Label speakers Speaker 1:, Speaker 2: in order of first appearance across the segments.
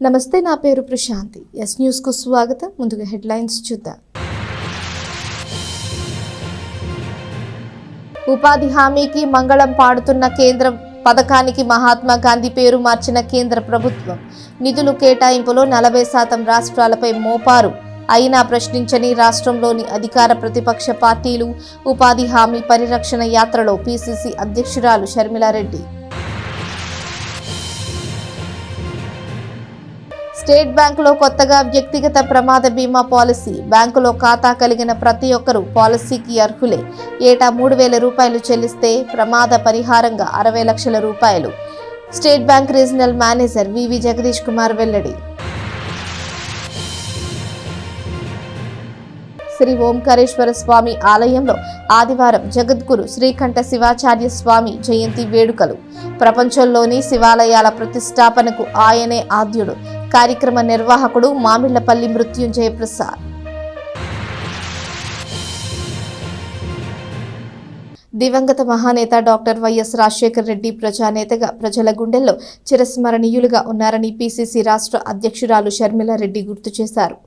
Speaker 1: నమస్తే, నా పేరు ప్రశాంతి. ఎస్ న్యూస్ కు స్వాగతం. ముందుగా హెడ్లైన్స్ చూద్దాం. ఉపాధి హామీకి మంగళం పాడుతున్న కేంద్రం పథకానికి మహాత్మా గాంధీ పేరు మార్చిన కేంద్ర ప్రభుత్వం. నిధులు కేటాయింపులో 40% రాష్ట్రాలపై మోపారు. అయినా ప్రశ్నించని రాష్ట్రంలోని అధికార ప్రతిపక్ష పార్టీలు. ఉపాధి హామీ పరిరక్షణ యాత్రలో పిసిసి అధ్యక్షురాలు షర్మిలారెడ్డి. స్టేట్ బ్యాంకులో కొత్తగా వ్యక్తిగత ప్రమాద బీమా పాలసీ. బ్యాంకులో ఖాతా కలిగిన ప్రతి ఒక్కరూ పాలసీకి అర్హులే. ఏటా 3,000 రూపాయలు చెల్లిస్తే ప్రమాద పరిహారంగా 60 లక్షల రూపాయలు. స్టేట్ బ్యాంక్ రీజనల్ మేనేజర్ వివి జగదీష్ కుమార్ వెల్లడి. శ్రీ ఓంకారేశ్వర స్వామి ఆలయంలో ఆదివారం జగద్గురు శ్రీకంఠ శివాచార్య స్వామి జయంతి వేడుకలు. ప్రపంచంలోని శివాలయాల ప్రతిష్టాపనకు ఆయనే ఆద్యుడు. కార్యక్రమ నిర్వాహకుడు మామిళ్లపల్లి మృత్యుంజయ ప్రసాద్. దివంగత మహానేత డాక్టర్ వైఎస్ రాజశేఖర్ రెడ్డి ప్రజానేతగా ప్రజల గుండెల్లో చిరస్మరణీయులుగా ఉన్నారని పిసిసి రాష్ట్ర అధ్యక్షురాలు షర్మిలారెడ్డి గుర్తు చేశారు.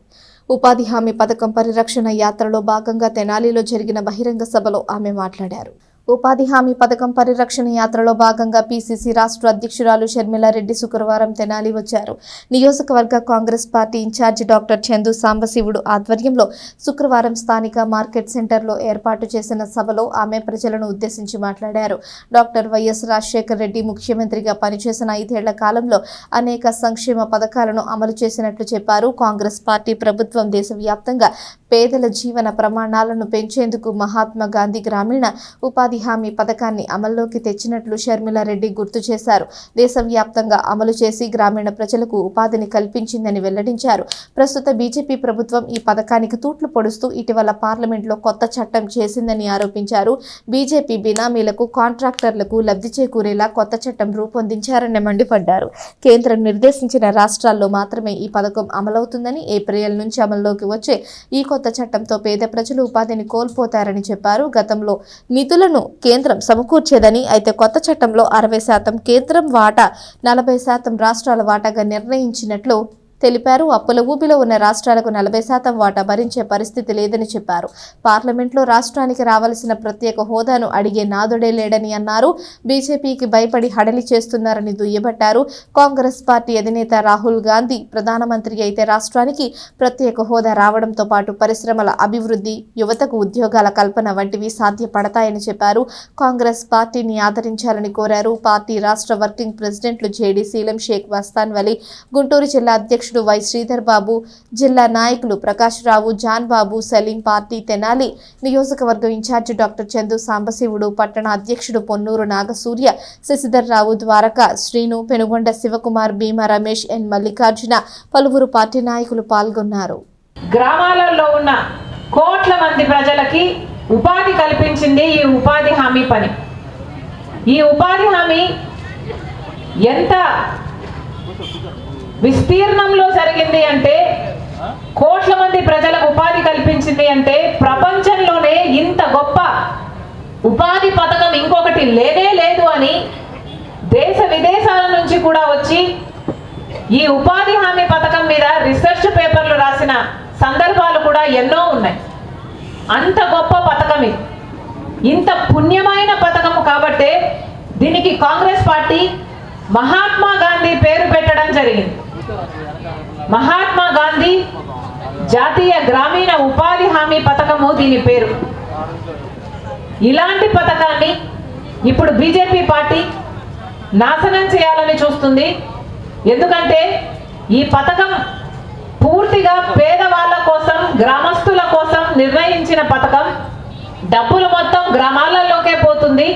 Speaker 1: ఉపాధి హామీ పథకం పరిరక్షణ యాత్రలో భాగంగా తెనాలిలో జరిగిన బహిరంగ సభలో ఆమె మాట్లాడారు. ఉపాధి హామీ పథకం పరిరక్షణ యాత్రలో భాగంగా పిసిసి రాష్ట్ర అధ్యక్షురాలు షర్మిలారెడ్డి శుక్రవారం తెనాలి వచ్చారు. నియోజకవర్గ Congress party incharge doctor Chandu Sambasivudu ఆధ్వర్యంలో శుక్రవారం స్థానిక మార్కెట్ సెంటర్లో ఏర్పాటు చేసిన సభలో ఆమె ప్రజలను ఉద్దేశించి మాట్లాడారు. డాక్టర్ వైఎస్ రాజశేఖర్ రెడ్డి ముఖ్యమంత్రిగా పనిచేసిన 5 ఏళ్ల కాలంలో అనేక సంక్షేమ పథకాలను అమలు చేసినట్లు చెప్పారు. కాంగ్రెస్ పార్టీ ప్రభుత్వం దేశవ్యాప్తంగా పేదల జీవన ప్రమాణాలను పెంచేందుకు మహాత్మా గాంధీ గ్రామీణ ఉపాధి హామీ పథకాన్ని అమల్లోకి తెచ్చినట్లు షర్మిలారెడ్డి గుర్తు చేశారు. దేశవ్యాప్తంగా అమలు చేసి గ్రామీణ ప్రజలకు ఉపాధిని కల్పించిందని వెల్లడించారు. ప్రస్తుత బీజేపీ ప్రభుత్వం ఈ పథకానికి తూట్లు పొడుస్తూ ఇటీవల పార్లమెంట్లో కొత్త చట్టం చేసిందని ఆరోపించారు. బీజేపీ బినామీలకు, కాంట్రాక్టర్లకు లబ్ధి చేకూరేలా కొత్త చట్టం రూపొందించారని మండిపడ్డారు. కేంద్రం నిర్దేశించిన రాష్ట్రాల్లో మాత్రమే ఈ పథకం అమలవుతుందని, ఏప్రిల్ నుంచి అమల్లోకి వచ్చే ఈ కొత్త చట్టంతో పేద ప్రజలు ఉపాధిని కోల్పోతారని చెప్పారు. గతంలో నిధులను కేంద్రం సమకూర్చేదని, అయితే కొత్త చట్టంలో 60% కేంద్రం వాటా, 40% రాష్ట్రాల వాటాగా నిర్ణయించినట్లు తెలిపారు. అప్పుల ఊబిలో ఉన్న రాష్ట్రాలకు 40% వాటా భరించే పరిస్థితి లేదని చెప్పారు. పార్లమెంట్లో రాష్ట్రానికి రావాల్సిన ప్రత్యేక హోదాను అడిగే నాదుడే లేడని అన్నారు. బీజేపీకి భయపడి హడలి చేస్తున్నారని దుయ్యబట్టారు. కాంగ్రెస్ పార్టీ అధినేత రాహుల్ గాంధీ ప్రధానమంత్రి అయితే రాష్ట్రానికి ప్రత్యేక హోదా రావడంతో పాటు పరిశ్రమల అభివృద్ధి, యువతకు ఉద్యోగాల కల్పన వంటివి సాధ్యపడతాయని చెప్పారు. కాంగ్రెస్ పార్టీని ఆదరించాలని కోరారు. పార్టీ రాష్ట్ర వర్కింగ్ ప్రెసిడెంట్లు జేడీ శీలం, షేక్ వస్తాన్ వలి, గుంటూరు జిల్లా అధ్యక్షుడు వై శ్రీధర్ బాబు, జిల్లా నాయకులు ప్రకాష్ రావు, జాన్ బాబు, సలీం, పార్టీ తెనాలి నియోజకవర్గం ఇన్ఛార్జి డాక్టర్ చందు సాంబశివుడు, పట్టణ అధ్యక్షుడు పొన్నూరు నాగసూర్య, శశిధర్ రావు, ద్వారకా శ్రీను, పెనుగొండ శివకుమార్, భీమా రమేష్, ఎన్ మల్లికార్జున, పలువురు పార్టీ నాయకులు పాల్గొన్నారు.
Speaker 2: గ్రామాలలో ఉన్న కోట్ల మంది ప్రజలకి ఉపాధి కల్పించింది ఈ ఉపాధి హామీ పని. ఈ ఉపాధి హామీ ఎంత విస్తీర్ణంలో జరిగింది అంటే, కోట్ల మంది ప్రజలకు ఉపాధి కల్పించింది అంటే, ప్రపంచంలోనే ఇంత గొప్ప ఉపాధి పథకం ఇంకొకటి లేనే లేదు అని దేశ విదేశాల నుంచి కూడా వచ్చి ఈ ఉపాధి హామీ పథకం మీద రీసెర్చ్ పేపర్లు రాసిన సందర్భాలు కూడా ఎన్నో ఉన్నాయి. అంత గొప్ప పథకం ఇది. ఇంత పుణ్యమైన పథకము కాబట్టే దీనికి కాంగ్రెస్ పార్టీ మహాత్మా గాంధీ పేరు పెట్టడం జరిగింది. మహాత్మా గాంధీ జాతీయ గ్రామీణ ఉపాధి హామీ పథకము దీని పేరు. ఇలాంటి పథకాన్ని ఇప్పుడు బీజేపీ పార్టీ నాశనం చేయాలని చూస్తుంది. ఎందుకంటే ఈ పథకం పూర్తిగా పేదవాళ్ళ కోసం, గ్రామస్తుల కోసం నిర్ణయించిన పథకం. డబ్బులు మొత్తం గ్రామాలలోకే పోతుంది.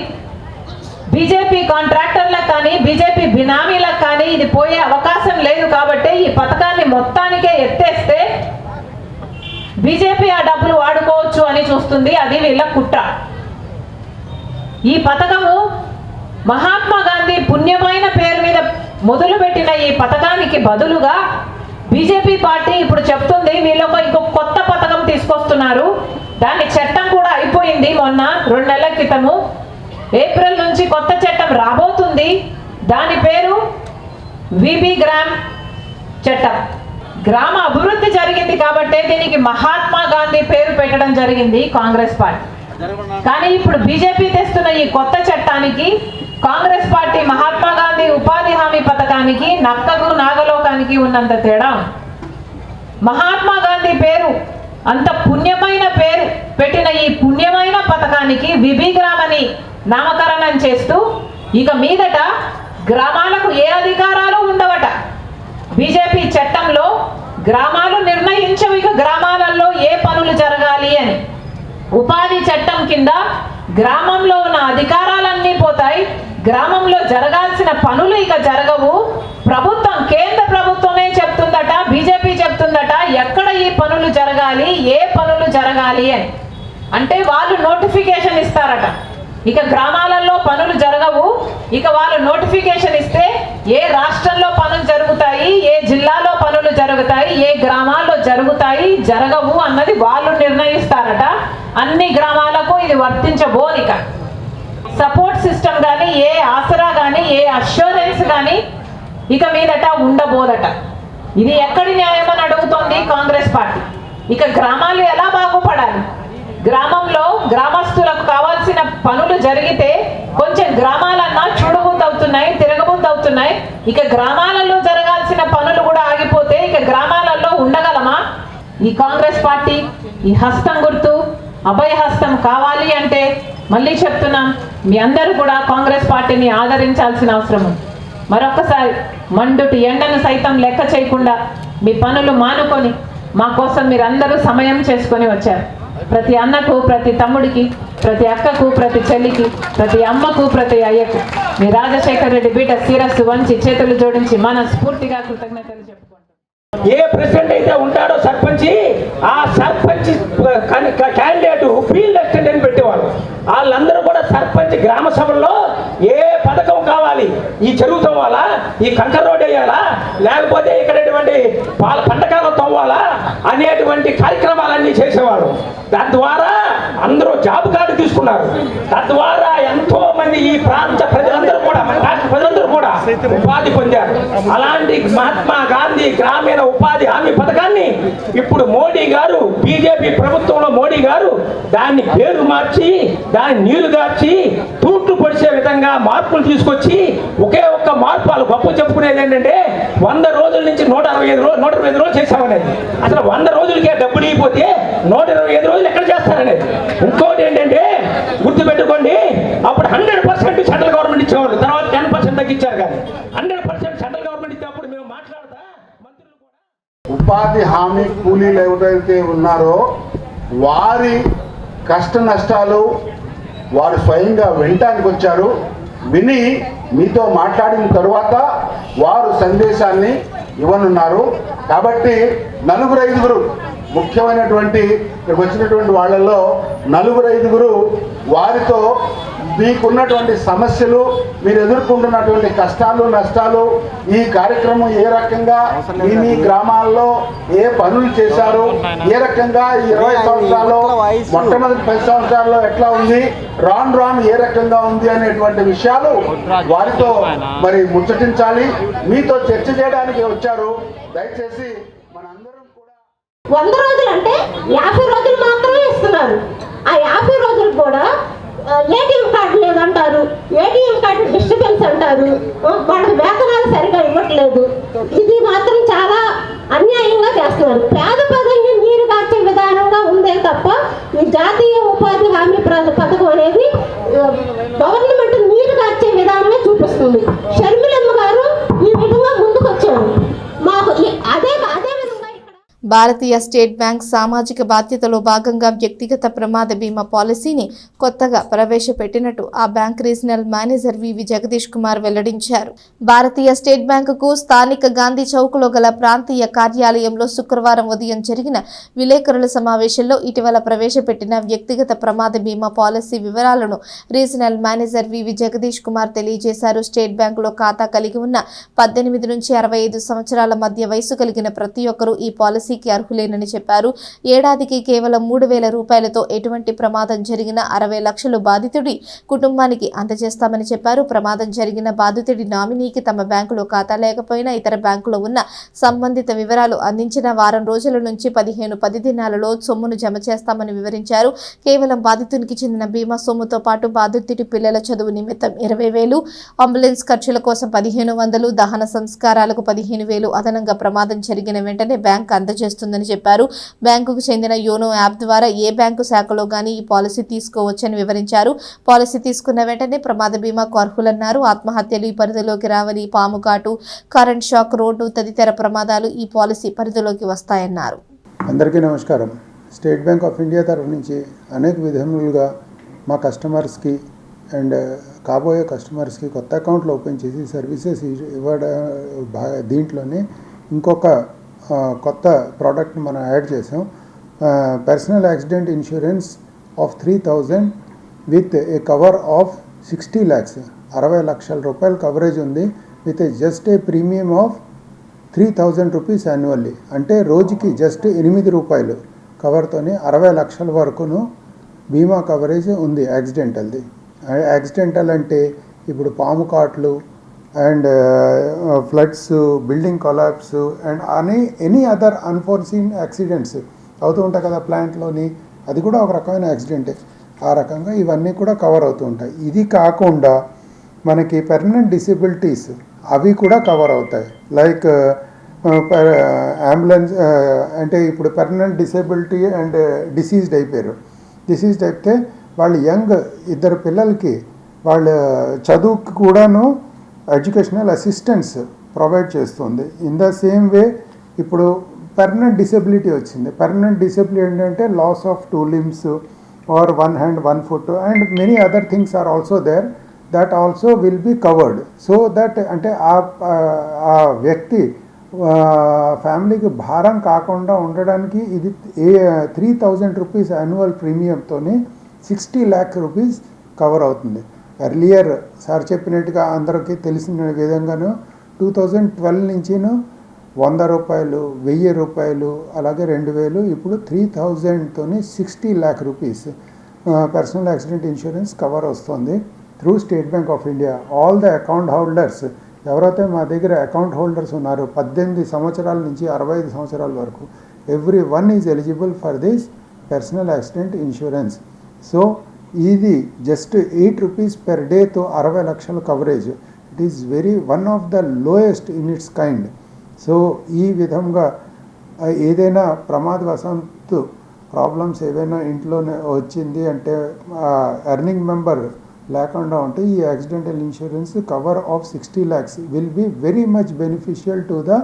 Speaker 2: బీజేపీ కాంట్రాక్టర్లకు కానీ, బీజేపీ బినామీలకు కానీ ఇది పోయే అవకాశం లేదు. కాబట్టి ఈ పథకాన్ని మొత్తానికే ఎత్తేస్తే బీజేపీ ఆ డబ్బులు వాడుకోవచ్చు అని చూస్తుంది. అది వీళ్ళ కుట్ర. ఈ పథకము మహాత్మా గాంధీ పుణ్యమైన పేరు మీద మొదలుపెట్టిన ఈ పథకానికి బదులుగా బీజేపీ పార్టీ ఇప్పుడు చెప్తుంది వీళ్ళొక ఇంకొక కొత్త పథకం తీసుకొస్తున్నారు. దాని చట్టం కూడా అయిపోయింది మొన్న 2 నెలల క్రితము. ఏప్రిల్ నుంచి కొత్త చట్టం రాబోతుంది. దాని పేరు విబి గ్రామ్ చట్టం. గ్రామ అభివృద్ధి జరిగింది కాబట్టే దీనికి మహాత్మా గాంధీ పేరు పెట్టడం జరిగింది కాంగ్రెస్ పార్టీ. కానీ ఇప్పుడు బీజేపీ తెస్తున్న ఈ కొత్త చట్టానికి కాంగ్రెస్ పార్టీ మహాత్మా గాంధీ ఉపాధి హామీ పథకానికి నక్కకు నాగలోకానికి ఉన్నంత తేడా. మహాత్మా గాంధీ పేరు అంత పుణ్యమైన పేరు పెట్టిన ఈ పుణ్యమైన పథకానికి విబిగ్రామ్ అని నామకరణం చేస్తూ ఇక మీదట గ్రామాలకు ఏ అధికారాలు ఉండవట. బీజేపీ చట్టంలో గ్రామాలు నిర్ణయించవు ఇక గ్రామాలలో ఏ పనులు జరగాలి అని. ఉపాధి చట్టం కింద గ్రామంలో ఉన్న అధికారాలన్నీ పోతాయి, గ్రామంలో జరగాల్సిన పనులు ఇక జరగవు. ప్రభుత్వం, కేంద్ర ప్రభుత్వమే చెప్తుందట, బీజేపీ చెప్తుందట ఎక్కడ ఈ పనులు జరగాలి, ఏ పనులు జరగాలి అని. అంటే వాళ్ళు నోటిఫికేషన్ ఇస్తారట. ఇక గ్రామాలలో పనులు జరగవు. ఇక వాళ్ళు నోటిఫికేషన్ ఇస్తే ఏ రాష్ట్రంలో పనులు జరుగుతాయి, ఏ జిల్లాలో పనులు జరుగుతాయి, ఏ గ్రామాల్లో జరుగుతాయి, జరగవు అన్నది వాళ్ళు నిర్ణయిస్తారట. అన్ని గ్రామాలకు ఇది వర్తించబోనిక. సపోర్ట్ సిస్టమ్ కానీ, ఏ ఆసరా కానీ, ఏ అష్యూరెన్స్ కానీ ఇక మీదట ఉండబోదట. ఇది ఎక్కడి న్యాయం అని అడుగుతోంది కాంగ్రెస్ పార్టీ. ఇక గ్రామాలు ఎలా బాగుపడాలి? గ్రామంలో గ్రామస్తులకు కావాల్సిన పనులు జరిగితే కొంచెం గ్రామాలన్నా చూడబుద్ధి అవుతున్నాయి, తిరగబుద్ధి అవుతున్నాయి. ఇక గ్రామాలలో జరగాల్సిన పనులు కూడా ఆగిపోతే ఇక గ్రామాలలో ఉండగలమా? ఈ కాంగ్రెస్ పార్టీ ఈ హస్తం గుర్తు అభయ హస్తం కావాలి అంటే మళ్ళీ చెప్తున్నాం, మీ అందరూ కూడా కాంగ్రెస్ పార్టీని ఆదరించాల్సిన అవసరం ఉంది. మరొకసారి మండుటి ఎండను సైతం లెక్క చేయకుండా మీ పనులు మానుకొని మా కోసం మీరందరూ సమయం చేసుకొని వచ్చారు. ప్రతి అన్నకు, ప్రతి తమ్ముడికి, ప్రతి అక్కకు, ప్రతి చెల్లికి, ప్రతి అమ్మకు, ప్రతి అయ్యకు మీ రాజశేఖర్ రెడ్డి బిడ్డ శిరస్సు వంచి చేతులు జోడించి మనస్ఫూర్తిగా కృతజ్ఞతలు చెప్పుకుంటాం.
Speaker 3: ఏ ప్రెసిడెంట్ అయితే ఉంటాడో సర్పంచ్, ఆ సర్పంచ్ క్యాండిడేట్ ఫీల్డ్ అసిస్టెంట్ అని పెట్టేవారు. వాళ్ళందరూ కూడా సర్పంచ్ గ్రామ సభల్లో ఏ పథకం కావాలి, ఈ చెరువు తవ్వాలా, ఈ కంకర రోడ్ వేయాలా, లేకపోతే ఇక్కడ పంటకాలం తవ్వాలా అనేటువంటి కార్యక్రమాలన్నీ చేసేవారు. తద్వారా అందరూ జాబ్ కార్డు తీసుకున్నారు. తద్వారా ఎంతో మంది ఈ ప్రాంత ప్రజలందరూ కూడా, మన రాష్ట్ర ప్రజలందరూ కూడా ఉపాధి పొందారు. అలాంటి మహాత్మా గాంధీ గ్రామీణ ఉపాధి హామీ పథకాన్ని ఇప్పుడు మోడీ గారు, బీజేపీ ప్రభుత్వంలో మోడీ గారు దాన్ని పేరు మార్చి, దాన్ని నీళ్లు గార్చి తూట్లు పొడిచే విధంగా మార్పులు తీసుకొచ్చి ఒకే ఒక్క మార్పు వాళ్ళు గొప్ప చెప్పుకునేది ఏంటంటే 100 రోజుల నుంచి 125 రోజులు చేశామనేది. అసలు 100 రోజులకే డబ్బులు ఇగిపోతే 125 రోజులు ఎక్కడ చేస్తారనేది. ఇంకోటి ఏంటంటే గుర్తుపెట్టుకోండి, అప్పుడు 100% సెంట్రల్ గవర్నమెంట్ ఇచ్చేవాళ్ళు, తర్వాత 10% తగ్గించారు. కానీ 100% సెంట్రల్ గవర్నమెంట్ ఇచ్చినప్పుడు మేము మాట్లాడతా మంత్రులు కూడా
Speaker 4: ఉపాధి హామీ కూలీలు ఎవరైతే ఉన్నారో వారి కష్ట నష్టాలు వారు స్వయంగా వినటానికి వచ్చారు. విని మీతో మాట్లాడిన తరువాత వారు సందేశాన్ని ఇవ్వనున్నారు. కాబట్టి 4-5 ముఖ్యమైనటువంటి ఇక్కడికి వచ్చినటువంటి వాళ్ళల్లో 4-5 వారితో మీకున్నటువంటి సమస్యలు, మీరు ఎదుర్కొంటున్నటువంటి కష్టాలు నష్టాలు, ఈ కార్యక్రమం ఏ రకంగా మీ గ్రామాల్లో ఏ పనులు చేశారు, ఏ రకంగా ఈ 20 సంవత్సరాల్లో మొట్టమొదటి 10 సంవత్సరాల్లో ఎట్లా ఉంది, రాను ఏ రకంగా ఉంది అనేటువంటి విషయాలు వారితో మరి ముచ్చటించాలి. మీతో చర్చ చేయడానికి వచ్చారు. దయచేసి మనందరం కూడా
Speaker 5: 100 రోజులు అంటే 50 రోజులు మాత్రమే ఇస్తున్నారు. ఆ 50 రోజులు కూడా ఏటీఎం కార్డు లేదంటారు, ఏటీఎం కార్డు డిస్టర్బెన్స్ అంటారు, వాళ్ళకి వేతనాలు సరిగా ఇవ్వట్లేదు. ఇది మాత్రం చాలా అన్యాయంగా చేస్తున్నారు. పేద ప్రజల్ని నీరు కార్చే విధానంగా ఉందే తప్ప ఈ జాతీయ ఉపాధి హామీ పథకం అనేది గవర్నమెంట్ నీరు కార్చే విధానమే చూపిస్తుంది. షర్మిలమ్మ గారు ఈ విధంగా ముందుకొచ్చారు. మాకు అదే విధంగా
Speaker 1: భారతీయ స్టేట్ బ్యాంక్ సామాజిక బాధ్యతలో భాగంగా వ్యక్తిగత ప్రమాద బీమా పాలసీని కొత్తగా ప్రవేశపెట్టినట్టు ఆ బ్యాంక్ రీజనల్ మేనేజర్ వివి జగదీష్ కుమార్ వెల్లడించారు. భారతీయ స్టేట్ బ్యాంకుకు స్థానిక గాంధీ చౌక్లో గల ప్రాంతీయ కార్యాలయంలో శుక్రవారం ఉదయం జరిగిన విలేకరుల సమావేశంలో ఇటీవల ప్రవేశపెట్టిన వ్యక్తిగత ప్రమాద బీమా పాలసీ వివరాలను రీజనల్ మేనేజర్ వివి జగదీష్ కుమార్ తెలియజేశారు. స్టేట్ బ్యాంకులో ఖాతా కలిగి ఉన్న 18 నుంచి 65 సంవత్సరాల మధ్య వయసు కలిగిన ప్రతి ఒక్కరూ ఈ పాలసీకి రుణానికి అర్హులేనని చెప్పారు. ఏడాదికి కేవలం 3,000 రూపాయలతో ఎటువంటి ప్రమాదం జరిగినా 60 లక్షలు బాధితుడి కుటుంబానికి అందజేస్తామని చెప్పారు. ప్రమాదం జరిగిన బాధితుడి నామినీకి తమ బ్యాంకులో ఖాతా లేకపోయినా ఇతర బ్యాంకులో ఉన్న సంబంధిత వివరాలు అందించిన వారం రోజుల నుంచి 15 దినాలలో సొమ్మును జమ చేస్తామని వివరించారు. కేవలం బాధితునికి చెందిన బీమా సొమ్ముతో పాటు బాధితుడి పిల్లల చదువు నిమిత్తం 20,000, అంబులెన్స్ ఖర్చుల కోసం 1,500, దహన సంస్కారాలకు 15,000 అదనంగా ప్రమాదం జరిగిన వెంటనే బ్యాంక్ అందజేస్తుందని చెప్పారు. బ్యాంకుకు చెందిన యోనో యాప్ ద్వారా ఏ బ్యాంకు శాఖలో గానీ ఈ పాలసీ తీసుకోవచ్చని వివరించారు. పాలసీ తీసుకున్న వెంటనే ప్రమాద బీమాకు అర్హులన్నారు. ఆత్మహత్యలు ఈ పరిధిలోకి రావని, పాము కాటు, కరెంట్ షాక్, రోడ్డు తదితర ప్రమాదాలు ఈ పాలసీ పరిధిలోకి వస్తాయన్నారు.
Speaker 6: అందరికీ నమస్కారం. స్టేట్ బ్యాంక్ ఆఫ్ ఇండియా తరఫు నుంచి అనేక విధములుగా మా కస్టమర్స్కి అండ్ కాబోయే కస్టమర్స్కి కొత్త అకౌంట్లు ఓపెన్ చేసి సర్వీసెస్ ఇవ్వడం దీంట్లోనే ఇంకొక కొత్త ప్రోడక్ట్ని మనం యాడ్ చేసాం. Personal accident insurance of 3,000 with a cover of 60 lakhs, 60 లక్షల రూపాయల కవరేజ్ ఉంది. With just a premium of 3,000 rupees annually. అంటే రోజుకి జస్ట్ 8 రూపాయలు కవర్తోనే 60 లక్షల వరకును బీమా కవరేజ్ ఉంది యాక్సిడెంటల్ది. యాక్సిడెంటల్ అంటే ఇప్పుడు పాము కాట్లు and floods, building collapse and any other unforeseen accidents అవుతూ ఉంటాయి కదా ప్లాంట్లోని, అది కూడా ఒక రకమైన యాక్సిడెంటే. ఆ రకంగా ఇవన్నీ కూడా కవర్ అవుతూ ఉంటాయి. ఇది కాకుండా మనకి పర్మనెంట్ డిసేబిలిటీస్ అవి కూడా కవర్ అవుతాయి. లైక్ అంబులెన్స్ అంటే ఇప్పుడు పర్మనెంట్ డిసేబిలిటీ అండ్ డిసీజ్డ్ అయిపోయారు. డిసీజ్డ్ అయితే వాళ్ళు యంగ్ 2 పిల్లలకి వాళ్ళ చదువుకి కూడాను ఎడ్యుకేషనల్ అసిస్టెన్స్ ప్రొవైడ్ చేస్తుంది. ఇన్ ద సేమ్ వే ఇప్పుడు పర్మనెంట్ డిసేబిలిటీ వచ్చింది. పర్మనెంట్ డిసేబిలిటీ ఏంటంటే loss of 2 limbs or 1 hand, 1 foot and many other things are also there. That also will be covered. So that అంటే ఆ వ్యక్తి ఫ్యామిలీకి భారం కాకుండా ఉండడానికి ఇది 3,000 రూపీస్ యాన్యువల్ ప్రీమియంతోనే 60 lakh రూపీస్ కవర్ అవుతుంది. ఎర్లియర్ సార్ చెప్పినట్టుగా అందరికీ తెలిసిన విధంగాను 2012 నుంచిను 100 రూపాయలు, 1000 రూపాయలు, అలాగే 2,000, ఇప్పుడు 3,000తోని 60 lakh rupees personal accident insurance cover వస్తుంది through state bank of India. All the account holders ఎవరైతే మా దగ్గర అకౌంట్ హోల్డర్స్ ఉన్నారో 18 సంవత్సరాల నుంచి 65 సంవత్సరాల వరకు, every one is eligible for this personal accident insurance. So ఇది జస్ట్ 8 రూపీస్ per dayతో 60 లక్షల coverage. It is one of the lowest in it's kind. So ఈ విధంగా ఏదైనా ప్రమాదవశాత్తు ప్రాబ్లమ్స్ ఏవైనా ఇంట్లోనే వచ్చింది అంటే ఎర్నింగ్ మెంబర్ లేకుండా ఉంటే ఈ accidental insurance cover of 60 lakhs will be very much beneficial to the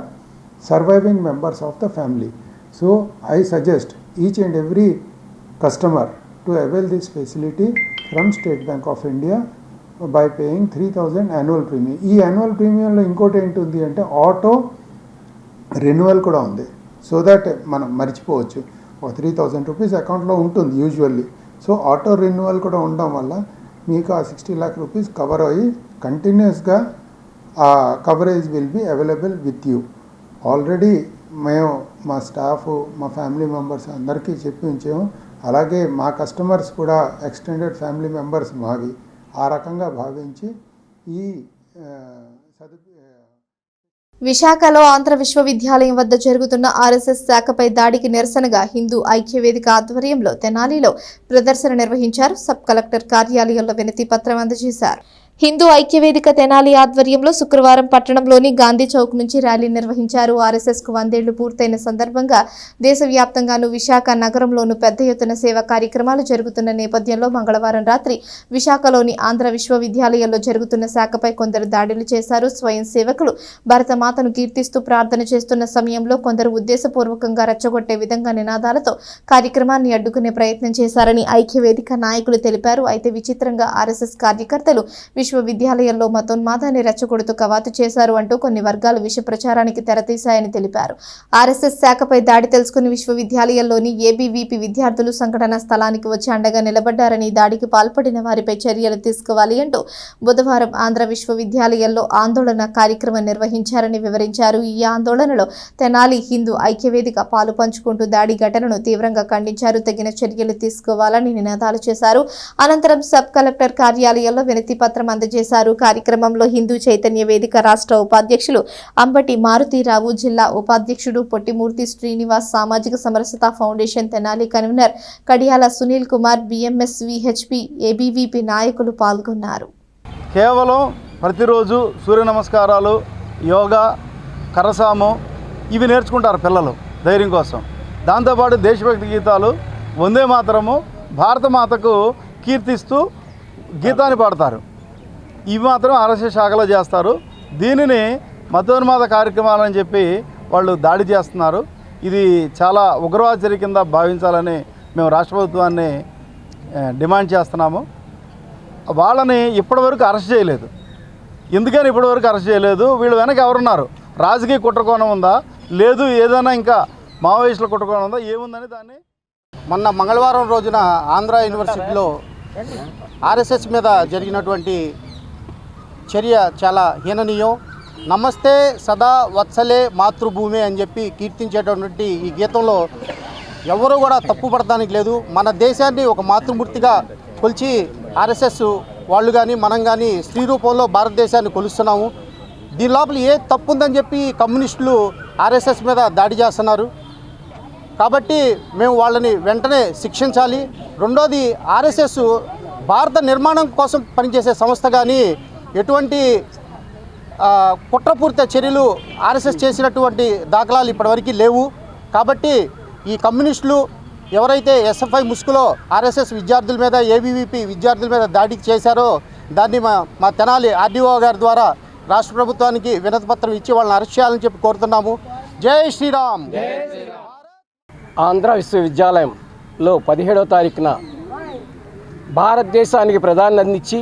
Speaker 6: surviving members of the family. So I suggest each and every customer to avail this facility from State bank of India by paying 3,000 annual premium. ఈ annual ప్రీమియంలో ఇంకోటి ఏంటుంది అంటే auto renewal కూడా ఉంది. So that మనం మర్చిపోవచ్చు, ఒక 3,000 rupees అకౌంట్లో ఉంటుంది యూజువల్లీ. సో ఆటో రెన్యువల్ కూడా ఉండడం వల్ల మీకు ఆ 60 lakh రూపీస్ కవర్ అయ్యి కంటిన్యూస్గా ఆ coverage will be available with you. Already మేము మా స్టాఫ్, మా ఫ్యామిలీ మెంబర్స్ అందరికీ చెప్పి ఉంచాము. అలాగే మా కస్టమర్స్ కూడా ఎక్స్టెండెడ్ ఫ్యామిలీ మెంబర్స్ మావి. ఆ రకంగా భావించి ఈ
Speaker 1: విశాఖలో ఆంధ్ర విశ్వవిద్యాలయం వద్ద జరుగుతున్న ఆర్ఎస్ఎస్ శాఖపై దాడికి నిరసనగా హిందూ ఐక్యవేదిక ఆధ్వర్యంలో తెనాలిలో ప్రదర్శన నిర్వహించారు. సబ్ కలెక్టర్ కార్యాలయంలో వినతి పత్రం అందజేశారు. హిందూ ఐక్యవేదిక తెనాలి ఆధ్వర్యంలో శుక్రవారం పట్టణంలోని గాంధీ చౌక్ నుంచి ర్యాలీ నిర్వహించారు. ఆర్ఎస్ఎస్కు 100 ఏళ్లు పూర్తయిన సందర్భంగా దేశవ్యాప్తంగానూ విశాఖ నగరంలోనూ పెద్ద ఎత్తున సేవా కార్యక్రమాలు జరుగుతున్న నేపథ్యంలో మంగళవారం రాత్రి విశాఖలోని ఆంధ్ర విశ్వవిద్యాలయంలో జరుగుతున్న శాఖపై కొందరు దాడులు చేశారు. స్వయం సేవకులు భరతమాతను కీర్తిస్తూ ప్రార్థన చేస్తున్న సమయంలో కొందరు ఉద్దేశపూర్వకంగా రెచ్చగొట్టే విధంగా నినాదాలతో కార్యక్రమాన్ని అడ్డుకునే ప్రయత్నం చేశారని ఐక్యవేదిక నాయకులు తెలిపారు. అయితే విచిత్రంగా ఆర్ఎస్ఎస్ కార్యకర్తలు విశ్వవిద్యాలయంలో మతోన్మాదాన్ని రెచ్చగొడుతూ కవాతు చేశారు అంటూ కొన్ని వర్గాలు విష ప్రచారానికి తెరతీశాయని తెలిపారు. ఆర్ఎస్ఎస్ శాఖపై దాడి తెలుసుకుని విశ్వవిద్యాలయంలోని ఏబీవీపీ విద్యార్థులు సంఘటనా స్థలానికి వచ్చి అండగా నిలబడ్డారని, దాడికి పాల్పడిన వారిపై చర్యలు తీసుకోవాలి అంటూ బుధవారం ఆంధ్ర విశ్వవిద్యాలయంలో ఆందోళన కార్యక్రమం నిర్వహించారని వివరించారు. ఈ ఆందోళనలో తెనాలి హిందూ ఐక్యవేదిక పాలు పంచుకుంటూ దాడి ఘటనను తీవ్రంగా ఖండించారు. తగిన చర్యలు తీసుకోవాలని నినాదాలు చేశారు. అనంతరం సబ్ కలెక్టర్ కార్యాలయంలో వినతి పత్రం అందజేశారు. కార్యక్రమంలో హిందూ చైతన్య వేదిక రాష్ట్ర ఉపాధ్యక్షులు అంబటి మారుతీరావు, జిల్లా ఉపాధ్యక్షుడు పొట్టిమూర్తి శ్రీనివాస్, సామాజిక సమరసత foundation Tenali convener Kadiyala Sunil Kumar, BMS VHP ABVP నాయకులు పాల్గొన్నారు.
Speaker 7: కేవలం ప్రతిరోజు సూర్య నమస్కారాలు, యోగా, కరసాము ఇవి నేర్చుకుంటారు పిల్లలు ధైర్యం కోసం. దాంతోపాటు దేశభక్తి గీతాలు, వందే మాతరము, భారతమాతకు కీర్తిస్తూ గీతాన్ని పాడతారు. ఇవి మాత్రం ఆర్ఎస్ఎస్ శాఖలో చేస్తారు. దీనిని మతోన్మాద కార్యక్రమాలని చెప్పి వాళ్ళు దాడి చేస్తున్నారు. ఇది చాలా ఉగ్రవాద చర్య కింద భావించాలని మేము రాష్ట్ర ప్రభుత్వాన్ని డిమాండ్ చేస్తున్నాము. వాళ్ళని ఇప్పటివరకు అరెస్ట్ చేయలేదు. ఎందుకని ఇప్పటివరకు అరెస్ట్ చేయలేదు? వీళ్ళు వెనక ఎవరున్నారు? రాజకీయ కుట్రకోణం ఉందా, లేదు ఏదైనా ఇంకా మావోయిస్టుల కుట్రకోణం ఉందా, ఏముందని దాన్ని
Speaker 8: మొన్న మంగళవారం రోజున ఆంధ్ర యూనివర్సిటీలో ఆర్ఎస్ఎస్ మీద జరిగినటువంటి చర్య చాలా హీననీయం. నమస్తే సదా వత్సలే మాతృభూమి అని చెప్పి కీర్తించేటటువంటి ఈ గీతంలో ఎవరు కూడా తప్పు పడటానికి లేదు. మన దేశాన్ని ఒక మాతృమూర్తిగా కొలిచి ఆర్ఎస్ఎస్ వాళ్ళు కానీ మనం కానీ స్త్రీ రూపంలో భారతదేశాన్ని కొలుస్తున్నాము. దీని లోపల ఏ తప్పు ఉందని చెప్పి కమ్యూనిస్టులు ఆర్ఎస్ఎస్ మీద దాడి చేస్తున్నారు. కాబట్టి మేము వాళ్ళని వెంటనే శిక్షించాలి. రెండోది, ఆర్ఎస్ఎస్ భారత నిర్మాణం కోసం పనిచేసే సంస్థ, కానీ ఎటువంటి కుట్రపూరిత చర్యలు ఆర్ఎస్ఎస్ చేసినటువంటి దాఖలాలు ఇప్పటివరకు లేవు. కాబట్టి ఈ కమ్యూనిస్టులు ఎవరైతే ఎస్ఎఫ్ఐ ముసుగులో ఆర్ఎస్ఎస్ విద్యార్థుల మీద, ఏబీవీపీ విద్యార్థుల మీద దాడి చేశారో దాన్ని మా తెనాలి ఆర్డీఓ గారి ద్వారా రాష్ట్ర ప్రభుత్వానికి వినతి పత్రం ఇచ్చి వాళ్ళని అరెస్ట్ చేయాలని చెప్పి కోరుతున్నాము. జై శ్రీరామ్.
Speaker 3: ఆంధ్ర విశ్వవిద్యాలయంలో 17వ తారీఖున భారతదేశానికి ప్రధాని అందించి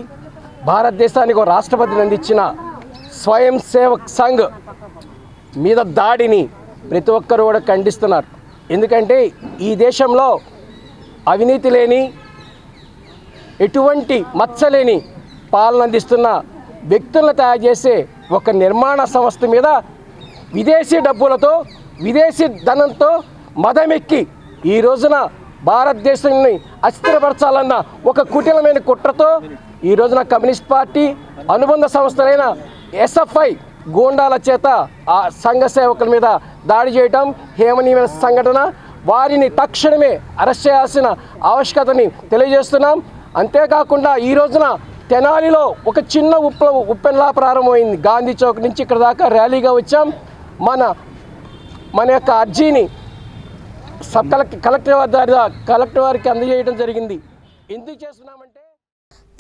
Speaker 3: భారతదేశానికి ఒక రాష్ట్రపతిని అందించిన స్వయం సేవక్ సంఘ్ మీద దాడిని ప్రతి ఒక్కరు కూడా ఖండిస్తున్నారు. ఎందుకంటే ఈ దేశంలో అవినీతి లేని, ఎటువంటి మచ్చలేని పాలన అందిస్తున్న వ్యక్తులను తయారు చేసే ఒక నిర్మాణ సంస్థ మీద విదేశీ డబ్బులతో, విదేశీ ధనంతో మదమెక్కి ఈ రోజున భారతదేశాన్ని అస్థిరపరచాలన్న ఒక కుటిలమైన కుట్రతో ఈ రోజున కమ్యూనిస్ట్ పార్టీ అనుబంధ సంస్థలైన ఎస్ఎఫ్ఐ గూండాల చేత ఆ సంఘ సేవకుల మీద దాడి చేయటం హేమనీయమైన సంఘటన. వారిని తక్షణమే అరెస్ట్ చేయాల్సిన ఆవశ్యకతని తెలియజేస్తున్నాం. అంతేకాకుండా ఈ రోజున తెనాలిలో ఒక చిన్న ఉప్పెనలా ప్రారంభమైంది. గాంధీ చౌక్ నుంచి ఇక్కడ దాకా ర్యాలీగా వచ్చాం. మన యొక్క అర్జీని సబ్ కలెక్టర్ వారికి అందజేయడం జరిగింది. ఎందుకు చేస్తున్నామంటే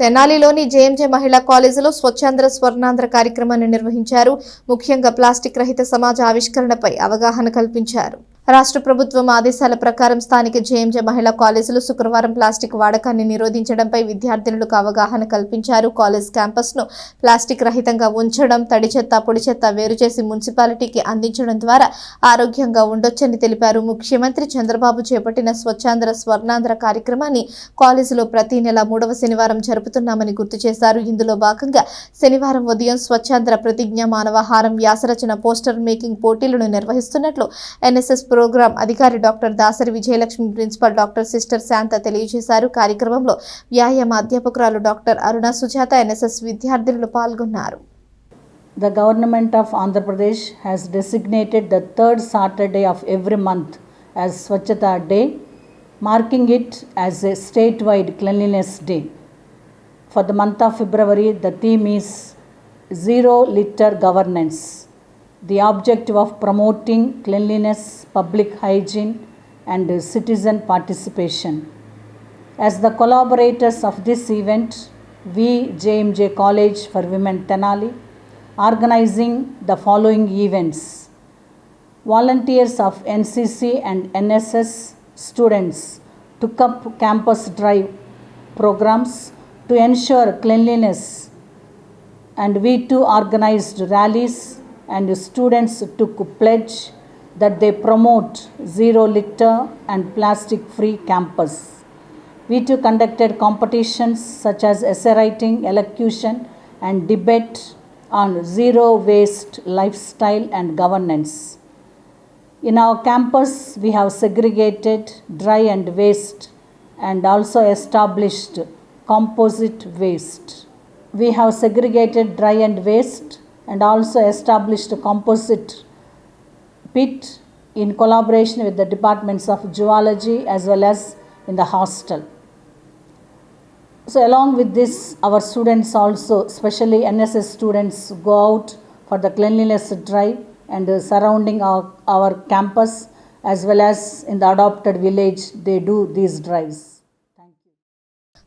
Speaker 1: తెనాలిలోని జేఎంజే మహిళా కాలేజీలో స్వచ్ఛాంధ్ర స్వర్ణాంధ్ర కార్యక్రమాన్ని నిర్వహించారు. ముఖ్యంగా ప్లాస్టిక్ రహిత సమాజ ఆవిష్కరణపై అవగాహన కల్పించారు. రాష్ట్ర ప్రభుత్వం ఆదేశాల ప్రకారం స్థానిక జేఎంజే మహిళా కాలేజీలో శుక్రవారం ప్లాస్టిక్ వాడకాన్ని నిరోధించడంపై విద్యార్థినులకు అవగాహన కల్పించారు. కాలేజ్ క్యాంపస్ను ప్లాస్టిక్ రహితంగా ఉంచడం, తడి చెత్త, పొడి చెత్త వేరు చేసి మున్సిపాలిటీకి అందించడం ద్వారా ఆరోగ్యంగా ఉండొచ్చని తెలిపారు. ముఖ్యమంత్రి చంద్రబాబు చేపట్టిన స్వచ్ఛాంధ్ర స్వర్ణాంధ్ర కార్యక్రమాన్ని కాలేజీలో ప్రతి నెల 3వ శనివారం జరుపుతున్నామని గుర్తు చేశారు. ఇందులో భాగంగా శనివారం ఉదయం స్వచ్ఛాంధ్ర ప్రతిజ్ఞ, మానవహారం, వ్యాసరచన, పోస్టర్ మేకింగ్ పోటీలను నిర్వహిస్తున్నట్లు ఎన్ఎస్ఎస్ ప్రోగ్రాం అధికారి doctor Dasari Vijayalakshmi, principal doctor sister Shanta తెలియజేశారు. కార్యక్రమంలో వ్యాయామ అధ్యాపకురాలు డాక్టర్ అరుణ సుజాత, ఎన్ఎస్ఎస్ విద్యార్థులు పాల్గొన్నారు.
Speaker 9: The government of Andhra Pradesh has designated the third Saturday of every month as Swachhata Day, marking it as a statewide cleanliness day. For the month of February, the theme is Zero Litter Governance. The objective of promoting cleanliness, public hygiene and citizen participation. As the collaborators of this event, we JMJ College for Women Tenali organizing the following events. Volunteers of NCC and NSS students took up campus drive programs to ensure cleanliness and we too organized rallies and students took pledge that they promote zero litter and plastic free campus. We too conducted competitions such as essay writing, elocution and debate on zero waste lifestyle and governance. In our campus, we have segregated dry and waste and also established composite waste. We have segregated dry and waste and also established a composite pit in collaboration with the departments of zoology as well as in the hostel. So along with this, our students also, especially NSS students, go out for the cleanliness drive and surrounding our campus as well as in the adopted village, they do these drives.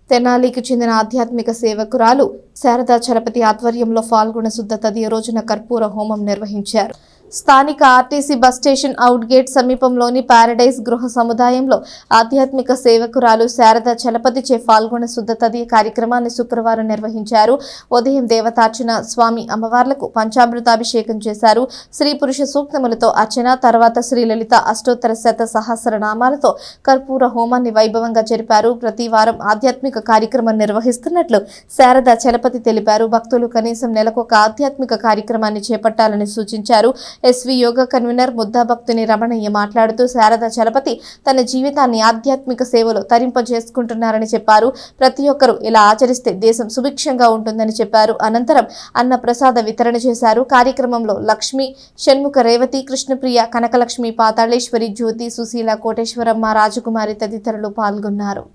Speaker 1: తెనాలికి చెందిన ఆధ్యాత్మిక సేవకురాలు శారదా చలపతి ఆధ్వర్యంలో ఫాల్గుణ శుద్ధ తదియ రోజున కర్పూర హోమం నిర్వహించారు. స్థానిక RTC bus station out gate సమీపంలోని ప్యారడైజ్ గృహ సముదాయంలో ఆధ్యాత్మిక సేవకురాలు శారదా చలపతిచే ఫాల్గుణ శుద్ధ తదియ కార్యక్రమాన్ని శుక్రవారం నిర్వహించారు. ఉదయం దేవతార్చన, స్వామి అమ్మవార్లకు పంచామృతాభిషేకం చేశారు. స్త్రీ పురుష సూక్తములతో అర్చన, తర్వాత శ్రీ లలిత అష్టోత్తర శత సహస్రనామాలతో కర్పూర హోమాన్ని వైభవంగా జరిపారు. ప్రతి వారం ఆధ్యాత్మిక కార్యక్రమం నిర్వహిస్తున్నట్లు శారదా చలపతి తెలిపారు. భక్తులు కనీసం నెలకొక ఆధ్యాత్మిక కార్యక్రమాన్ని చేపట్టాలని సూచించారు. ఎస్వి యోగా కన్వీనర్ ముద్దాభక్తుని రమణయ్య మాట్లాడుతూ శారదా చలపతి తన జీవితాన్ని ఆధ్యాత్మిక సేవలో తరింపజేసుకుంటున్నారని చెప్పారు. ప్రతి ఒక్కరూ ఇలా ఆచరిస్తే దేశం సుభిక్షంగా ఉంటుందని చెప్పారు. అనంతరం అన్న ప్రసాద వితరణ చేశారు. కార్యక్రమంలో లక్ష్మి, షణ్ముఖ, రేవతి, కృష్ణప్రియ, కనకలక్ష్మి, పాతాళేశ్వరి, జ్యోతి, సుశీల, కోటేశ్వరమ్మ, రాజకుమారి తదితరులు పాల్గొన్నారు.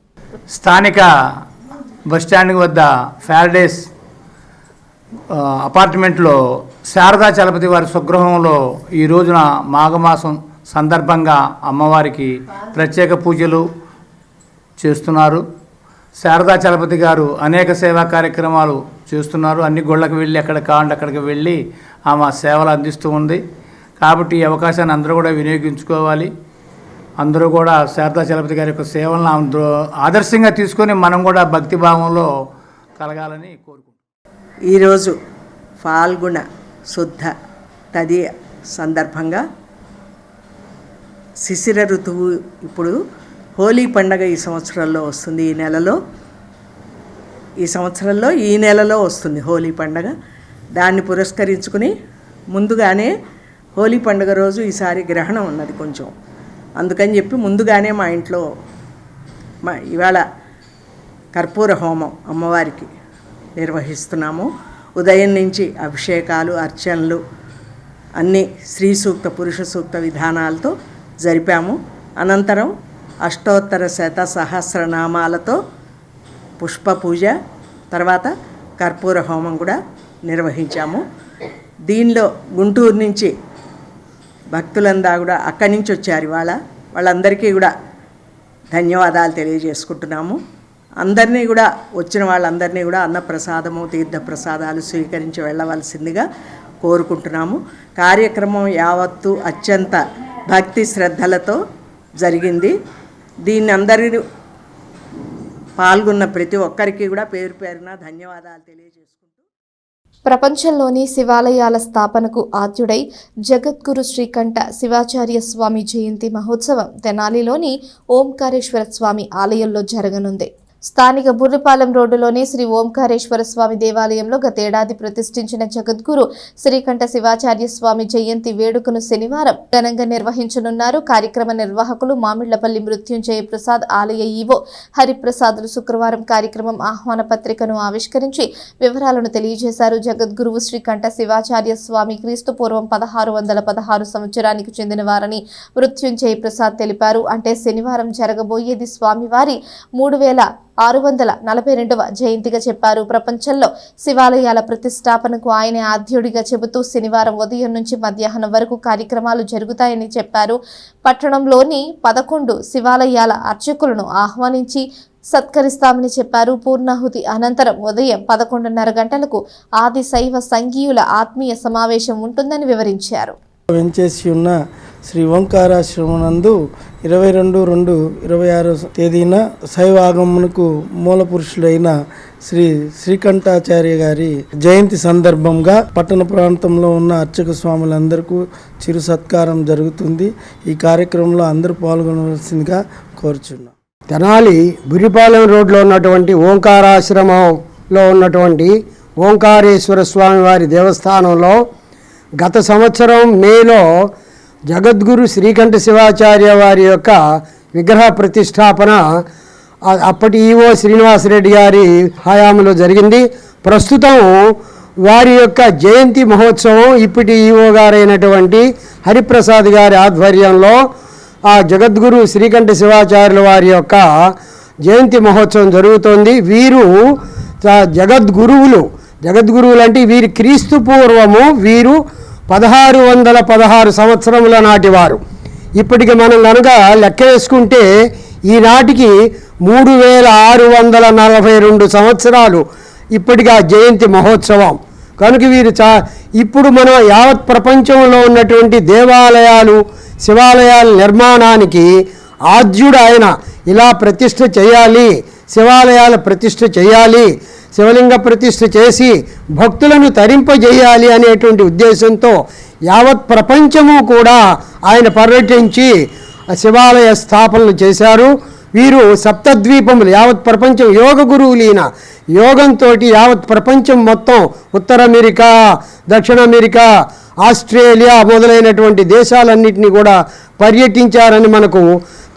Speaker 10: స్థానిక బస్టాండ్ వద్ద ప్యారడైస్ అపార్ట్మెంట్లో శారదా చలపతి వారి స్వగృహంలో ఈ రోజున మాఘమాసం సందర్భంగా అమ్మవారికి ప్రత్యేక పూజలు చేస్తున్నారు. శారదా చలపతి గారు అనేక సేవా కార్యక్రమాలు చేస్తున్నారు. అన్ని గుళ్ళకు వెళ్ళి ఎక్కడ కావాలంటే అక్కడికి వెళ్ళి ఆమె సేవలు అందిస్తూ ఉంది. కాబట్టి ఈ అవకాశాన్ని అందరూ కూడా వినియోగించుకోవాలి. అందరూ కూడా శారదా చలపతి గారి యొక్క సేవలను ఆదర్శంగా తీసుకొని మనం కూడా భక్తిభావంలో కలగాలని కోరుకుంటున్నాం.
Speaker 11: ఈరోజు ఫాల్గుణ శుద్ధ తదియ సందర్భంగా శిశిర ఋతువు, ఇప్పుడు హోలీ పండగ ఈ సంవత్సరంలో వస్తుంది. ఈ నెలలో వస్తుంది హోలీ పండగ. దాన్ని పురస్కరించుకుని ముందుగానే హోలీ పండుగ రోజు ఈసారి గ్రహణం ఉన్నది కొంచెం, అందుకని చెప్పి ముందుగానే మా ఇంట్లో ఇవాళ కర్పూర హోమం అమ్మవారికి నిర్వహిస్తున్నాము. ఉదయం నుంచి అభిషేకాలు, అర్చనలు అన్నీ స్త్రీ సూక్త, పురుష సూక్త విధానాలతో జరిపాము. అనంతరం అష్టోత్తర శత సహస్రనామాలతో పుష్ప పూజ, తర్వాత కర్పూర హోమం కూడా నిర్వహించాము. దీనిలో గుంటూరు నుంచి భక్తులంతా కూడా అక్కడి నుంచి వచ్చారు. వాళ్ళందరికీ కూడా ధన్యవాదాలు తెలియజేసుకుంటున్నాము. అందరినీ కూడా వచ్చిన వాళ్ళందరినీ కూడా అన్నప్రసాదము, తీర్థప్రసాదాలు స్వీకరించి వెళ్ళవలసిందిగా కోరుకుంటున్నాము. కార్యక్రమం యావత్తు అత్యంత భక్తి శ్రద్ధలతో జరిగింది. దీన్ని అందరూ పాల్గొన్న ప్రతి ఒక్కరికి కూడా పేరు పేరున ధన్యవాదాలు తెలియజేసుకుంటున్నాము.
Speaker 1: ప్రపంచంలోని శివాలయాల స్థాపనకు ఆద్యుడై జగద్గురు శ్రీకంఠ శివాచార్య స్వామి జయంతి మహోత్సవం తెనాలిలోని ఓంకారేశ్వర స్వామి ఆలయంలో జరగనుంది. స్థానిక బుర్రిపాలెం రోడ్డులోని శ్రీ ఓంకారేశ్వర స్వామి దేవాలయంలో గతేడాది ప్రతిష్ఠించిన జగద్గురు శ్రీకంఠ శివాచార్య స్వామి జయంతి వేడుకను శనివారం ఘనంగా నిర్వహించనున్నారు. కార్యక్రమ నిర్వాహకులు మామిళ్లపల్లి మృత్యుంజయ ప్రసాద్, ఆలయ ఈవో హరిప్రసాదులు శుక్రవారం కార్యక్రమం ఆహ్వాన పత్రికను ఆవిష్కరించి వివరాలను తెలియజేశారు. జగద్గురువు శ్రీకంఠ శివాచార్య స్వామి క్రీస్తు పూర్వం 1616 సంవత్సరానికి చెందినవారని మృత్యుంజయ ప్రసాద్ తెలిపారు. అంటే శనివారం జరగబోయేది స్వామివారి 3642వ జయంతిగా చెప్పారు. ప్రపంచంలో శివాలయాల ప్రతిష్టాపనకు ఆయనే ఆద్యుడిగా చెబుతూ శనివారం ఉదయం నుంచి మధ్యాహ్నం వరకు కార్యక్రమాలు జరుగుతాయని చెప్పారు. పట్టణంలోని 11 శివాలయాల అర్చకులను ఆహ్వానించి సత్కరిస్తామని చెప్పారు. పూర్ణాహుతి అనంతరం ఉదయం 11:30 గంటలకు ఆది శైవ సంఘీయుల ఆత్మీయ సమావేశం ఉంటుందని వివరించారు.
Speaker 12: వెంచేసి ఉన్న శ్రీ ఓంకారాశ్రమనందు 22/2/26 తేదీన శైవ ఆగమనకు మూల పురుషులైన శ్రీ శ్రీకంఠాచార్య గారి జయంతి సందర్భంగా పట్టణ ప్రాంతంలో ఉన్న అర్చక స్వాములందరికీ చిరు సత్కారం జరుగుతుంది. ఈ కార్యక్రమంలో అందరూ పాల్గొనవలసిందిగా కోరుచున్నాం.
Speaker 13: తెనాలి బురిపాలెం రోడ్లో ఉన్నటువంటి ఓంకారాశ్రమంలో ఉన్నటువంటి ఓంకారేశ్వర స్వామి వారి దేవస్థానంలో గత సంవత్సరం మేలో జగద్గురు శ్రీకంఠ శివాచార్య వారి యొక్క విగ్రహ ప్రతిష్టాపన అప్పటి ఈవో శ్రీనివాసరెడ్డి గారి హయాంలో జరిగింది. ప్రస్తుతం వారి యొక్క జయంతి మహోత్సవం ఇప్పటి ఈవో గారైనటువంటి హరిప్రసాద్ గారి ఆధ్వర్యంలో ఆ జగద్గురు శ్రీకంఠ శివాచార్యుల వారి యొక్క జయంతి మహోత్సవం జరుగుతోంది. వీరు జగద్గురువులు అంటే వీరి క్రీస్తు పూర్వము వీరు 1616 సంవత్సరముల నాటి వారు. ఇప్పటికి మనం కనుక లెక్క వేసుకుంటే ఈనాటికి 3642 సంవత్సరాలు ఇప్పటికి ఆ జయంతి మహోత్సవం కనుక వీరు ఇప్పుడు మనం యావత్ ప్రపంచంలో ఉన్నటువంటి దేవాలయాలు శివాలయాల నిర్మాణానికి ఆద్యుడు ఆయన. ఇలా ప్రతిష్ఠ చేయాలి, శివాలయాల ప్రతిష్ఠ చేయాలి, శివలింగ ప్రతిష్ఠ చేసి భక్తులను తరింపజేయాలి అనేటువంటి ఉద్దేశంతో యావత్ ప్రపంచము కూడా ఆయన పర్యటించి శివాలయ స్థాపనలు చేశారు. వీరు సప్తద్వీపములు యావత్ ప్రపంచం యోగ గురువులీన యోగంతో యావత్ ప్రపంచం మొత్తం ఉత్తర అమెరికా, దక్షిణ అమెరికా, ఆస్ట్రేలియా మొదలైనటువంటి దేశాలన్నింటినీ కూడా పర్యటించారని మనకు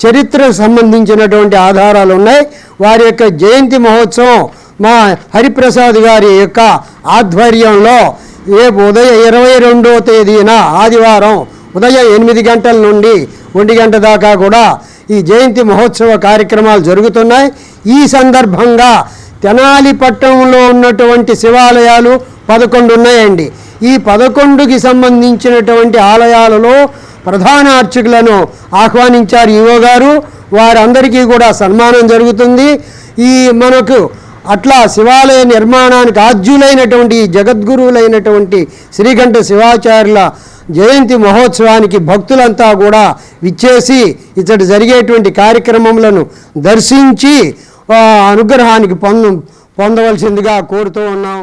Speaker 13: చరిత్రకు సంబంధించినటువంటి ఆధారాలు ఉన్నాయి. వారి యొక్క జయంతి మహోత్సవం మా హరిప్రసాద్ గారి యొక్క ఆధ్వర్యంలో ఉదయం 22వ తేదీన ఆదివారం ఉదయం 8 గంటల నుండి 1 గంట దాకా కూడా ఈ జయంతి మహోత్సవ కార్యక్రమాలు జరుగుతున్నాయి. ఈ సందర్భంగా తెనాలి పట్టణంలో ఉన్నటువంటి శివాలయాలు 11 ఉన్నాయండి. ఈ 11కి సంబంధించినటువంటి ఆలయాలలో ప్రధాన అర్చకులను ఆహ్వానించారు ఈవో గారు. వారందరికీ కూడా సన్మానం జరుగుతుంది. ఈ మనకు అట్లా శివాలయ నిర్మాణానికి ఆద్యులైనటువంటి జగద్గురువులైనటువంటి శ్రీకంఠ శివాచార్యుల జయంతి మహోత్సవానికి భక్తులంతా కూడా విచ్చేసి ఇచ్చట జరిగేటువంటి కార్యక్రమములను దర్శించి అనుగ్రహానికి పొందవలసిందిగా కోరుతూ ఉన్నాం.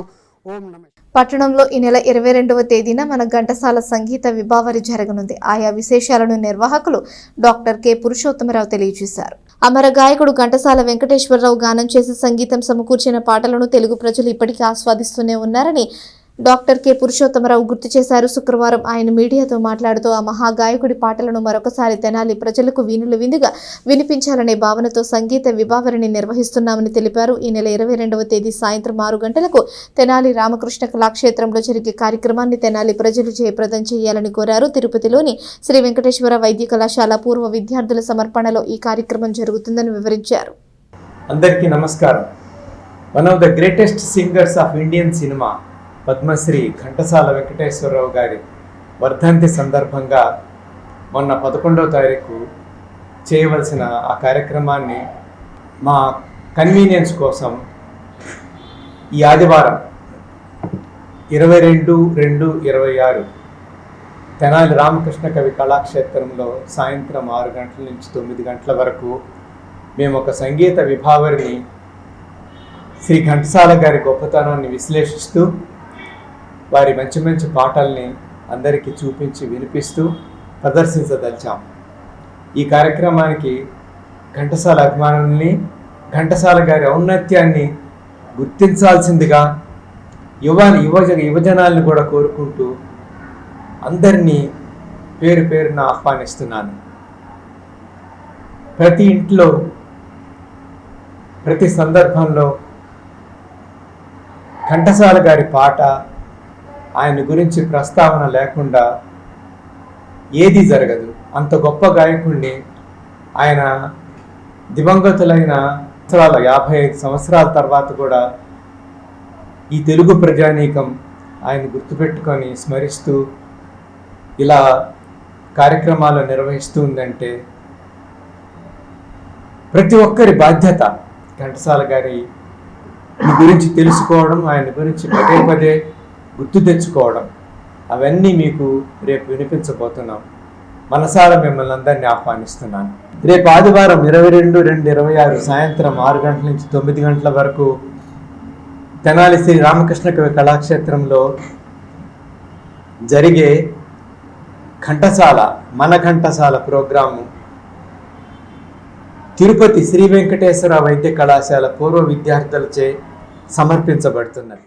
Speaker 13: ఓం నమః.
Speaker 1: పట్టణంలో ఈ నెల 22వ తేదీన మన ఘంటసాల సంగీత విభావరి జరగనుంది. ఆయా విశేషాలను నిర్వాహకులు డాక్టర్ కె పురుషోత్తమరావు తెలియజేశారు. అమర గాయకుడు ఘంటసాల వెంకటేశ్వరరావు గానం చేసి సంగీతం సమకూర్చిన పాటలను తెలుగు ప్రజలు ఇప్పటికీ ఆస్వాదిస్తూనే ఉన్నారని డాక్టర్ కె పురుషోత్తమరావు గుర్తు చేశారు. శుక్రవారం ఆయన మీడియాతో మాట్లాడుతూ ఆ మహాగాయకుడి పాటలను మరొకసారి తెనాలి ప్రజలకు వీణులు విందుగా వినిపించాలనే భావనతో సంగీత విభావరిని నిర్వహిస్తున్నామని తెలిపారు. ఈ నెల 22వ తేదీ సాయంత్రం 6 గంటలకు తెనాలి రామకృష్ణ కళాక్షేత్రంలో జరిగే కార్యక్రమాన్ని తెనాలి ప్రజలు జయప్రదం చేయాలని కోరారు. తిరుపతిలోని శ్రీ వెంకటేశ్వర వైద్య కళాశాల పూర్వ విద్యార్థుల సమర్పణలో ఈ కార్యక్రమం జరుగుతుందని వివరించారు.
Speaker 14: అందరికీ నమస్కారం. One of the greatest singers of Indian cinema Padmashri Ghantasala Venkateswara Rao గారి వర్ధంతి సందర్భంగా మొన్న 11వ తారీఖు చేయవలసిన ఆ కార్యక్రమాన్ని మా కన్వీనియన్స్ కోసం ఈ ఆదివారం 22/2/26 తెనాలి రామకృష్ణ కవి కళాక్షేత్రంలో సాయంత్రం 6 గంటల నుంచి 9 గంటల వరకు మేము ఒక సంగీత విభావరిని శ్రీ ఘంటసాల గారి గొప్పతనాన్ని విశ్లేషిస్తూ వారి మంచి మంచి పాటల్ని అందరికీ చూపించి వినిపిస్తూ ప్రదర్శించదలిచాం. ఈ కార్యక్రమానికి ఘంటసాల అభిమానుల్ని, ఘంటసాల గారి ఔన్నత్యాన్ని గుర్తించాల్సిందిగా యువజనాల్ని కూడా కోరుకుంటూ అందరినీ పేరు పేరున ఆహ్వానిస్తున్నాను. ప్రతి ఇంట్లో ప్రతి సందర్భంలో ఘంటసాల గారి పాట, ఆయన గురించి ప్రస్తావన లేకుండా ఏదీ జరగదు. అంత గొప్ప గాయకుడిని ఆయన దివంగతులైన 55 సంవత్సరాల తర్వాత కూడా ఈ తెలుగు ప్రజానీకం ఆయన గుర్తుపెట్టుకొని స్మరిస్తూ ఇలా కార్యక్రమాలు నిర్వహిస్తూ ఉందంటే ప్రతి ఒక్కరి బాధ్యత ఘంటసాల గారి గురించి తెలుసుకోవడం, ఆయన గురించి పదే పదే గుర్తు తెచ్చుకోవడం. అవన్నీ మీకు రేపు వినిపించబోతున్నాం. మనసారా మిమ్మల్ని అందరినీ ఆహ్వానిస్తున్నాను. రేపు ఆదివారం 22/2/26 సాయంత్రం 6 గంటల నుంచి 9 గంటల వరకు తెనాలి శ్రీ రామకృష్ణ కవి కళాక్షేత్రంలో జరిగే ఘంటసాల మన ఘంటసాల ప్రోగ్రాము తిరుపతి శ్రీ వెంకటేశ్వర వైద్య కళాశాల పూర్వ విద్యార్థులచే సమర్పించబడుతున్నది.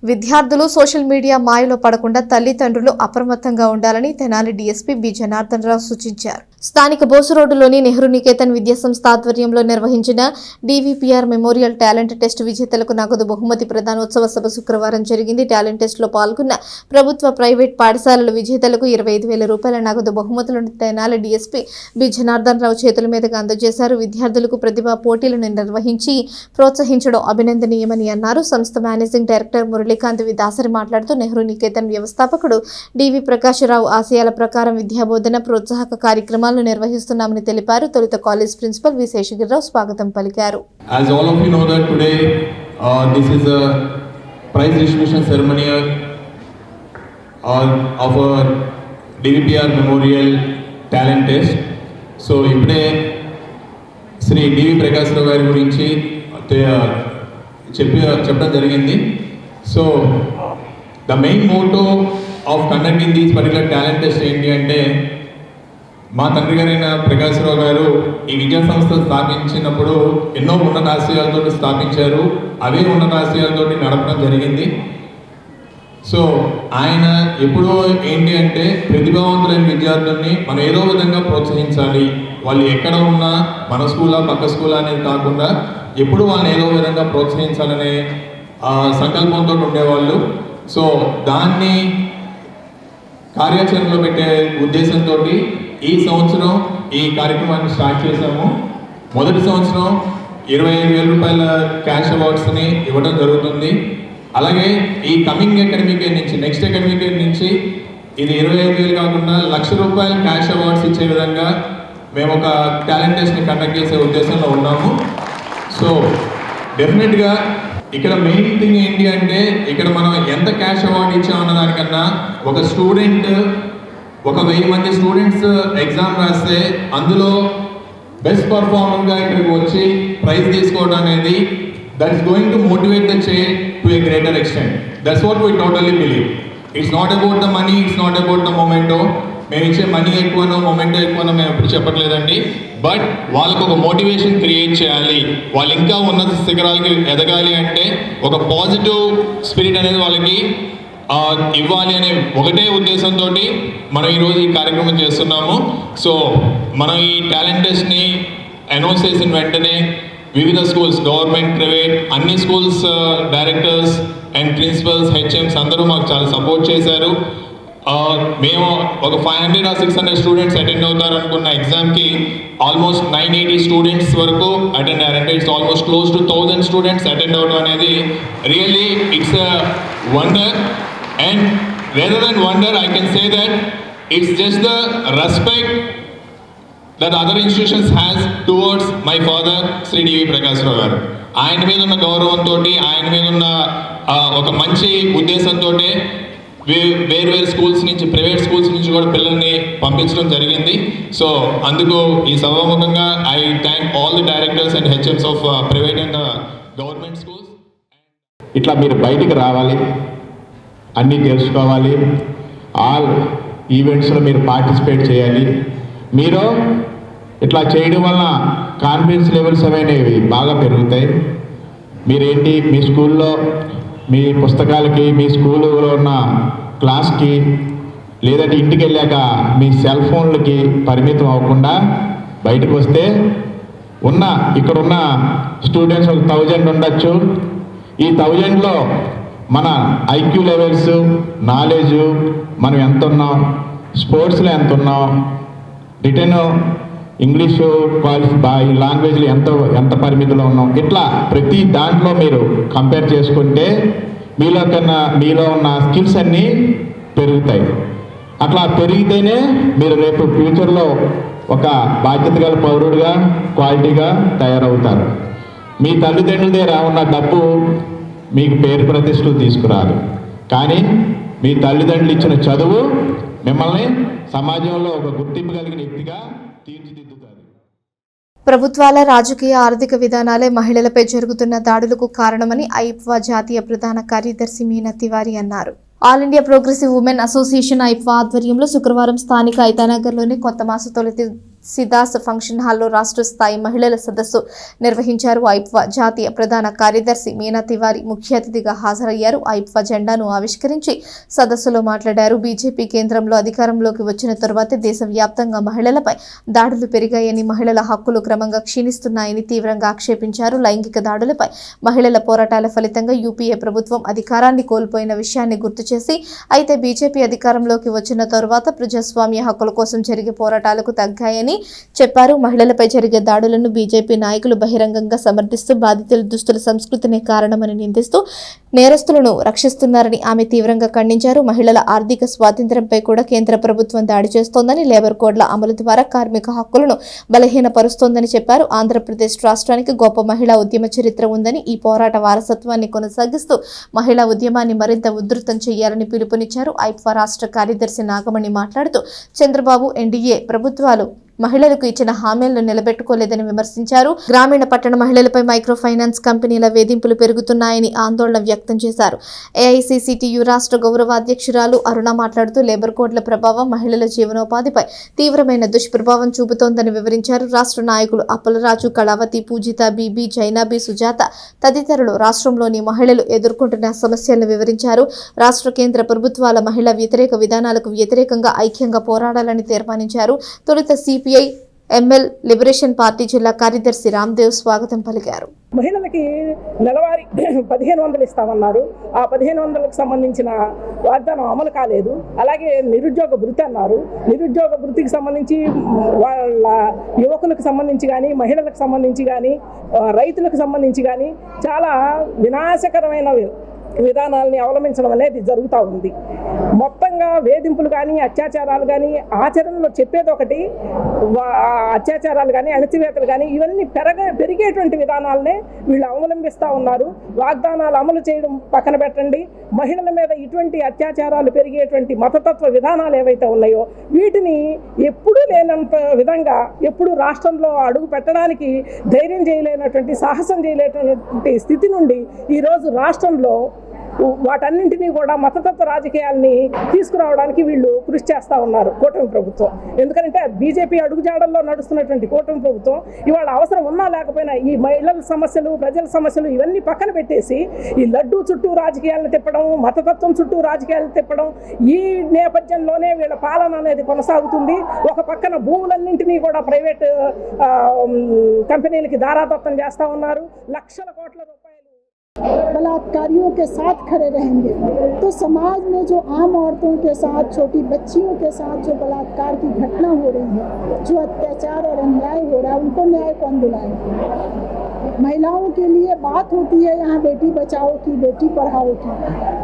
Speaker 1: విద్యార్థులు సోషల్ మీడియా మాయలో పడకుండా తల్లిదండ్రులు అప్రమత్తంగా ఉండాలని తెనాలి డీఎస్పీ బి జనార్దన్ రావు సూచించారు. స్థానిక బోసు రోడ్డులోని నెహ్రూ నికేతన్ విద్యాసంస్థ ఆధ్వర్యంలో నిర్వహించిన DVPR మెమోరియల్ టాలెంట్ టెస్ట్ విజేతలకు నగదు బహుమతి ప్రదానోత్సవ సభ శుక్రవారం జరిగింది. టాలెంట్ టెస్ట్ లో పాల్గొన్న ప్రభుత్వ ప్రైవేట్ పాఠశాలల విజేతలకు 25,000 రూపాయల నగదు బహుమతులను తెనాలి డీఎస్పీ బి జనార్దన్ రావు చేతుల మీదుగా అందజేశారు. విద్యార్థులకు ప్రతిభా పోటీలను నిర్వహించి ప్రోత్సహించడం అభినందనీయమని అన్నారు. సంస్థ మేనేజింగ్ డైరెక్టర్ మురళీకాంత్ దాసరి మాట్లాడుతూ నెహ్రూ నికేతన్ వ్యవస్థాపకుడు DV ప్రకాశరావు ఆశయాల ప్రకారం విద్యాబోధన ప్రోత్సాహక కార్యక్రమాలను నిర్వహిస్తున్నామని తెలిపారు. తొలుత కాలేజ్ ప్రిన్సిపల్ వి శేషగిరిరావు స్వాగతం పలికారు.
Speaker 15: As all of you know that today this is a prize distribution ceremony of our DVPR Memorial Talent Test. So ఇప్పుడే శ్రీ DV ప్రకాశరావు గారి గురించి చెప్పడం జరిగింది. So the main motto of conducting these particular talent test ఏంటి అంటే, మా తండ్రి గారైన ప్రకాశరావు గారు ఈ విద్యా సంస్థ స్థాపించినప్పుడు ఎన్నో ఉన్నతాశయాలతో స్థాపించారు. అవే ఉన్నతాశయాలతో నడపడం జరిగింది. సో ఆయన ఎప్పుడూ ఏంటి అంటే ప్రతిభావంతులైన విద్యార్థుల్ని మనం ఏదో విధంగా ప్రోత్సహించాలి. వాళ్ళు ఎక్కడ ఉన్నా మన స్కూలా పక్క స్కూలా అనేది కాకుండా ఎప్పుడు వాళ్ళని ఏదో విధంగా ప్రోత్సహించాలనే సంకల్పంతో ఉండేవాళ్ళు. సో దాన్ని కార్యాచరణలో పెట్టే ఉద్దేశంతో ఈ సంవత్సరం ఈ కార్యక్రమాన్ని స్టార్ట్ చేశాము. మొదటి సంవత్సరం 25,000 రూపాయల క్యాష్ అవార్డ్స్ని ఇవ్వడం జరుగుతుంది. అలాగే ఈ కమింగ్ అకాడమిక్ ఇయర్ నుంచి నెక్స్ట్ అకాడమిక్ ఇయర్ నుంచి ఇది 25,000 కాకుండా 1,00,000 రూపాయల క్యాష్ అవార్డ్స్ ఇచ్చే విధంగా మేము ఒక టాలెంట్ టెస్ట్ని కండక్ట్ చేసే ఉద్దేశంలో ఉన్నాము. సో డెఫినెట్గా ఇక్కడ మెయిన్ థింగ్ ఏంటి అంటే, ఇక్కడ మనం ఎంత క్యాష్ అవార్డు ఇచ్చామన్న దానికన్నా ఒక స్టూడెంట్ 1,000 మంది స్టూడెంట్స్ ఎగ్జామ్ రాస్తే అందులో బెస్ట్ పర్ఫార్మర్గా ఇక్కడికి వచ్చి ప్రైజ్ తీసుకోవడం అనేది that is going to motivate the child to a greater extent. That's what we totally believe. It's not about the money, it's not about the memento. మేము ఇచ్చే money ఎక్కువనో memento ఎక్కువనో మేము ఎప్పుడు చెప్పట్లేదండి. బట్ వాళ్ళకు ఒక మోటివేషన్ క్రియేట్ చేయాలి. వాళ్ళు ఇంకా ఉన్నత శిఖరాలకి ఎదగాలి అంటే ఒక పాజిటివ్ స్పిరిట్ అనేది వాళ్ళకి ఇవ్వాలి అనే ఒకటే ఉద్దేశంతో మనం ఈరోజు ఈ కార్యక్రమం చేస్తున్నాము. సో మనం ఈ టాలెంట్ టెస్ట్ని అనౌన్స్ చేసిన వెంటనే వివిధ స్కూల్స్, గవర్నమెంట్, ప్రైవేట్, అన్ని schools directors and principals, HMs అందరూ మాకు చాలా సపోర్ట్ చేశారు. మేము ఒక 500 or 600 స్టూడెంట్స్ అటెండ్ అవుతారు అనుకున్న ఎగ్జామ్కి ఆల్మోస్ట్ 980 స్టూడెంట్స్ వరకు అటెండ్ అయ్యారంటే it's almost close to 1000 students attend అవడం అనేది really it's a wonder. And rather than wonder I can say that it's just the respect that other institutions has towards my father Sri DV Prakasarao garu. ఆయన మీద ఉన్న గౌరవంతో, ఆయన మీద ఉన్న ఒక మంచి ఉద్దేశంతో వేరు స్కూల్స్ నుంచి, ప్రైవేట్ స్కూల్స్ నుంచి కూడా పిల్లల్ని పంపించడం జరిగింది. సో అందుకు ఈ సభాముఖంగా I thank all the directors and HMs of private and government schools.
Speaker 16: ఇట్లా మీరు బయటికి రావాలి, అన్నీ తెలుసుకోవాలి, ఆల్ ఈవెంట్స్లో మీరు పార్టిసిపేట్ చేయాలి. మీరు ఇట్లా చేయడం వల్ల కాన్ఫిడెన్స్ లెవెల్స్ అనేవి బాగా పెరుగుతాయి. మీరేంటి మీ స్కూల్లో మీ పుస్తకాలకి, మీ స్కూల్లో ఉన్న క్లాస్కి, లేదంటే ఇంటికి వెళ్ళాక మీ సెల్ ఫోన్లకి పరిమితం అవ్వకుండా బయటకు వస్తే ఇక్కడున్న స్టూడెంట్స్ 1000 ఉండొచ్చు. ఈ 1000లో మన IQ లెవెల్స్, నాలెడ్జు, మనం ఎంత ఉన్నాం, స్పోర్ట్స్లో ఎంత ఉన్నాం, రిటర్న్ ఇంగ్లీషు ఈ లాంగ్వేజ్లో ఎంత పరిమితిలో ఉన్నాం, ఇట్లా ప్రతి దాంట్లో మీరు కంపేర్ చేసుకుంటే మీలో ఉన్న స్కిల్స్ అన్నీ పెరుగుతాయి. అట్లా పెరిగితేనే మీరు రేపు ఫ్యూచర్లో ఒక బాధ్యత గల పౌరుడిగా, క్వాలిటీగా తయారవుతారు. మీ తల్లిదండ్రుల దగ్గర ఉన్న డబ్బు మీకు పేరు ప్రతిష్టలు తీసుకురాదు, కానీ మీ తల్లిదండ్రులు ఇచ్చిన చదువు మిమ్మల్ని సమాజంలో ఒక గుర్తింపు కలిగిన వ్యక్తిగా తీర్చిదిద్దుతారు.
Speaker 1: ప్రభుత్వాల రాజకీయ ఆర్థిక విధానాలే మహిళలపై జరుగుతున్న దాడులకు కారణమని ఐప్వా జాతీయ ప్రధాన కార్యదర్శి మీనా తివారీ అన్నారు. All India progressive women association ఐప్వా ఆధ్వర్యంలో శుక్రవారం స్థానిక ఐతానగర్లోని కొత్త మాస తొలి సిదాస్ ఫంక్షన్ హాల్లో రాష్ట్ర స్థాయి మహిళల సదస్సు నిర్వహించారు. ఐప్వా జాతీయ ప్రధాన కార్యదర్శి మీనా తివారీ ముఖ్య అతిథిగా హాజరయ్యారు. ఐప్వా జెండాను ఆవిష్కరించి సదస్సులో మాట్లాడారు. బీజేపీ కేంద్రంలో అధికారంలోకి వచ్చిన తరువాతే దేశవ్యాప్తంగా మహిళలపై దాడులు పెరిగాయని, మహిళల హక్కులు క్రమంగా క్షీణిస్తున్నాయని తీవ్రంగా ఆక్షేపించారు. లైంగిక దాడులపై మహిళల పోరాటాల ఫలితంగా యూపీఏ ప్రభుత్వం అధికారాన్ని కోల్పోయిన విషయాన్ని గుర్తు చేసి, అయితే బీజేపీ అధికారంలోకి వచ్చిన తరువాత ప్రజాస్వామ్య హక్కుల కోసం జరిగే పోరాటాలకు తగ్గాయని చెప్పారు. మహిళలపై జరిగే దాడులను బీజేపీ నాయకులు బహిరంగంగా సమర్థిస్తూ బాధితుల దుస్తుల సంస్కృతినే కారణమని నిందిస్తూ నేరస్తులను రక్షిస్తున్నారని ఆమె తీవ్రంగా ఖండించారు. మహిళల ఆర్థిక స్వాతంత్ర్యంపై కూడా కేంద్ర ప్రభుత్వం దాడి చేస్తోందని, లేబర్ కోడ్ల అమలు ద్వారా కార్మిక హక్కులను బలహీనపరుస్తోందని చెప్పారు. ఆంధ్రప్రదేశ్ రాష్ట్రానికి గొప్ప మహిళా ఉద్యమ చరిత్ర ఉందని, ఈ పోరాట వారసత్వాన్ని కొనసాగిస్తూ మహిళా ఉద్యమాన్ని మరింత ఉధృతం చేయాలని పిలుపునిచ్చారు. ఐప్వా రాష్ట్ర కార్యదర్శి నాగమణి మాట్లాడుతూ చంద్రబాబు ఎన్డీఏ ప్రభుత్వాలు మహిళలకు ఇచ్చిన హామీలను నిలబెట్టుకోలేదని విమర్శించారు. గ్రామీణ పట్టణ మహిళలపై మైక్రో ఫైనాన్స్ కంపెనీల వేధింపులు పెరుగుతున్నాయని ఆందోళన వ్యక్తం చేశారు. ఏఐసీసీటీయూ రాష్ట్ర గౌరవ అధ్యక్షురాలు అరుణ మాట్లాడుతూ లేబర్ కోడ్ల ప్రభావం మహిళల జీవనోపాధిపై తీవ్రమైన దుష్ప్రభావం చూపుతోందని వివరించారు. రాష్ట్ర నాయకులు అప్పలరాజు, కళావతి, పూజిత, బీబీ, జైనాబీ, సుజాత తదితరులు రాష్ట్రంలోని మహిళలు ఎదుర్కొంటున్న సమస్యలను వివరించారు. రాష్ట్ర కేంద్ర ప్రభుత్వాల మహిళా వ్యతిరేక విధానాలకు వ్యతిరేకంగా ఐక్యంగా పోరాడాలని తీర్మానించారు. తొలుత సిపిఐ ఎంఎల్ లిబరేషన్ పార్టీ జిల్లా కార్యదర్శి రామ్దేవ్ స్వాగతం పలికారు.
Speaker 17: మహిళలకి నెలవారీ 1500 ఇస్తామన్నారు. ఆ 1500కు సంబంధించిన వాగ్దానం అమలు కాలేదు. అలాగే నిరుద్యోగ భృతి అన్నారు. నిరుద్యోగ భృతికి సంబంధించి వాళ్ళ యువకులకు సంబంధించి కానీ, మహిళలకు సంబంధించి కానీ, రైతులకు సంబంధించి కానీ చాలా వినాశకరమైన విధానాలని అవలంబించడం అనేది జరుగుతూ ఉంది. మొత్తంగా వేధింపులు కానీ, అత్యాచారాలు కానీ, ఆచరణలో చెప్పేది ఒకటి, అత్యాచారాలు కానీ, అణచివేతలు కానీ ఇవన్నీ పెరిగేటువంటి విధానాలనే వీళ్ళు అవలంబిస్తూ ఉన్నారు. వాగ్దానాలు అమలు చేయడం పక్కన పెట్టండి, మహిళల మీద ఇటువంటి అత్యాచారాలు పెరిగేటువంటి మతతత్వ విధానాలు ఏవైతే ఉన్నాయో వీటిని ఎప్పుడూ లేనంత విధంగా, ఎప్పుడు రాష్ట్రంలో అడుగు పెట్టడానికి ధైర్యం చేయలేనటువంటి, సాహసం చేయలేనటువంటి స్థితి నుండి ఈరోజు రాష్ట్రంలో వాటన్నింటినీ కూడా మతతత్వ రాజకీయాల్ని తీసుకురావడానికి వీళ్ళు కృషి చేస్తూ ఉన్నారు కూటమి ప్రభుత్వం. ఎందుకంటే బీజేపీ అడుగుజాడల్లో నడుస్తున్నటువంటి కూటమి ప్రభుత్వం ఇవాళ అవసరం ఉన్నా లేకపోయినా ఈ మహిళల సమస్యలు, ప్రజల సమస్యలు ఇవన్నీ పక్కన పెట్టేసి ఈ లడ్డూ చుట్టూ రాజకీయాలను తిప్పడం, మతతత్వం చుట్టూ రాజకీయాలను తిప్పడం, ఈ నేపథ్యంలోనే వీళ్ళ పాలన అనేది కొనసాగుతుంది. ఒక పక్కన భూములన్నింటినీ కూడా ప్రైవేట్ కంపెనీలకి దారాదత్తం చేస్తూ ఉన్నారు. లక్షల కోట్ల రూపాయలు
Speaker 18: बलात्कारियों के साथ खड़े रहेंगे तो समाज में जो आम औरतों के साथ, छोटी बच्चियों के साथ जो बलात्कार की घटना हो रही है, जो अत्याचार और अन्याय हो रहा है, उनको न्याय कौन दिलाए? महिलाओं के लिए बात होती है यहाँ बेटी बचाओ की, बेटी पढ़ाओ की,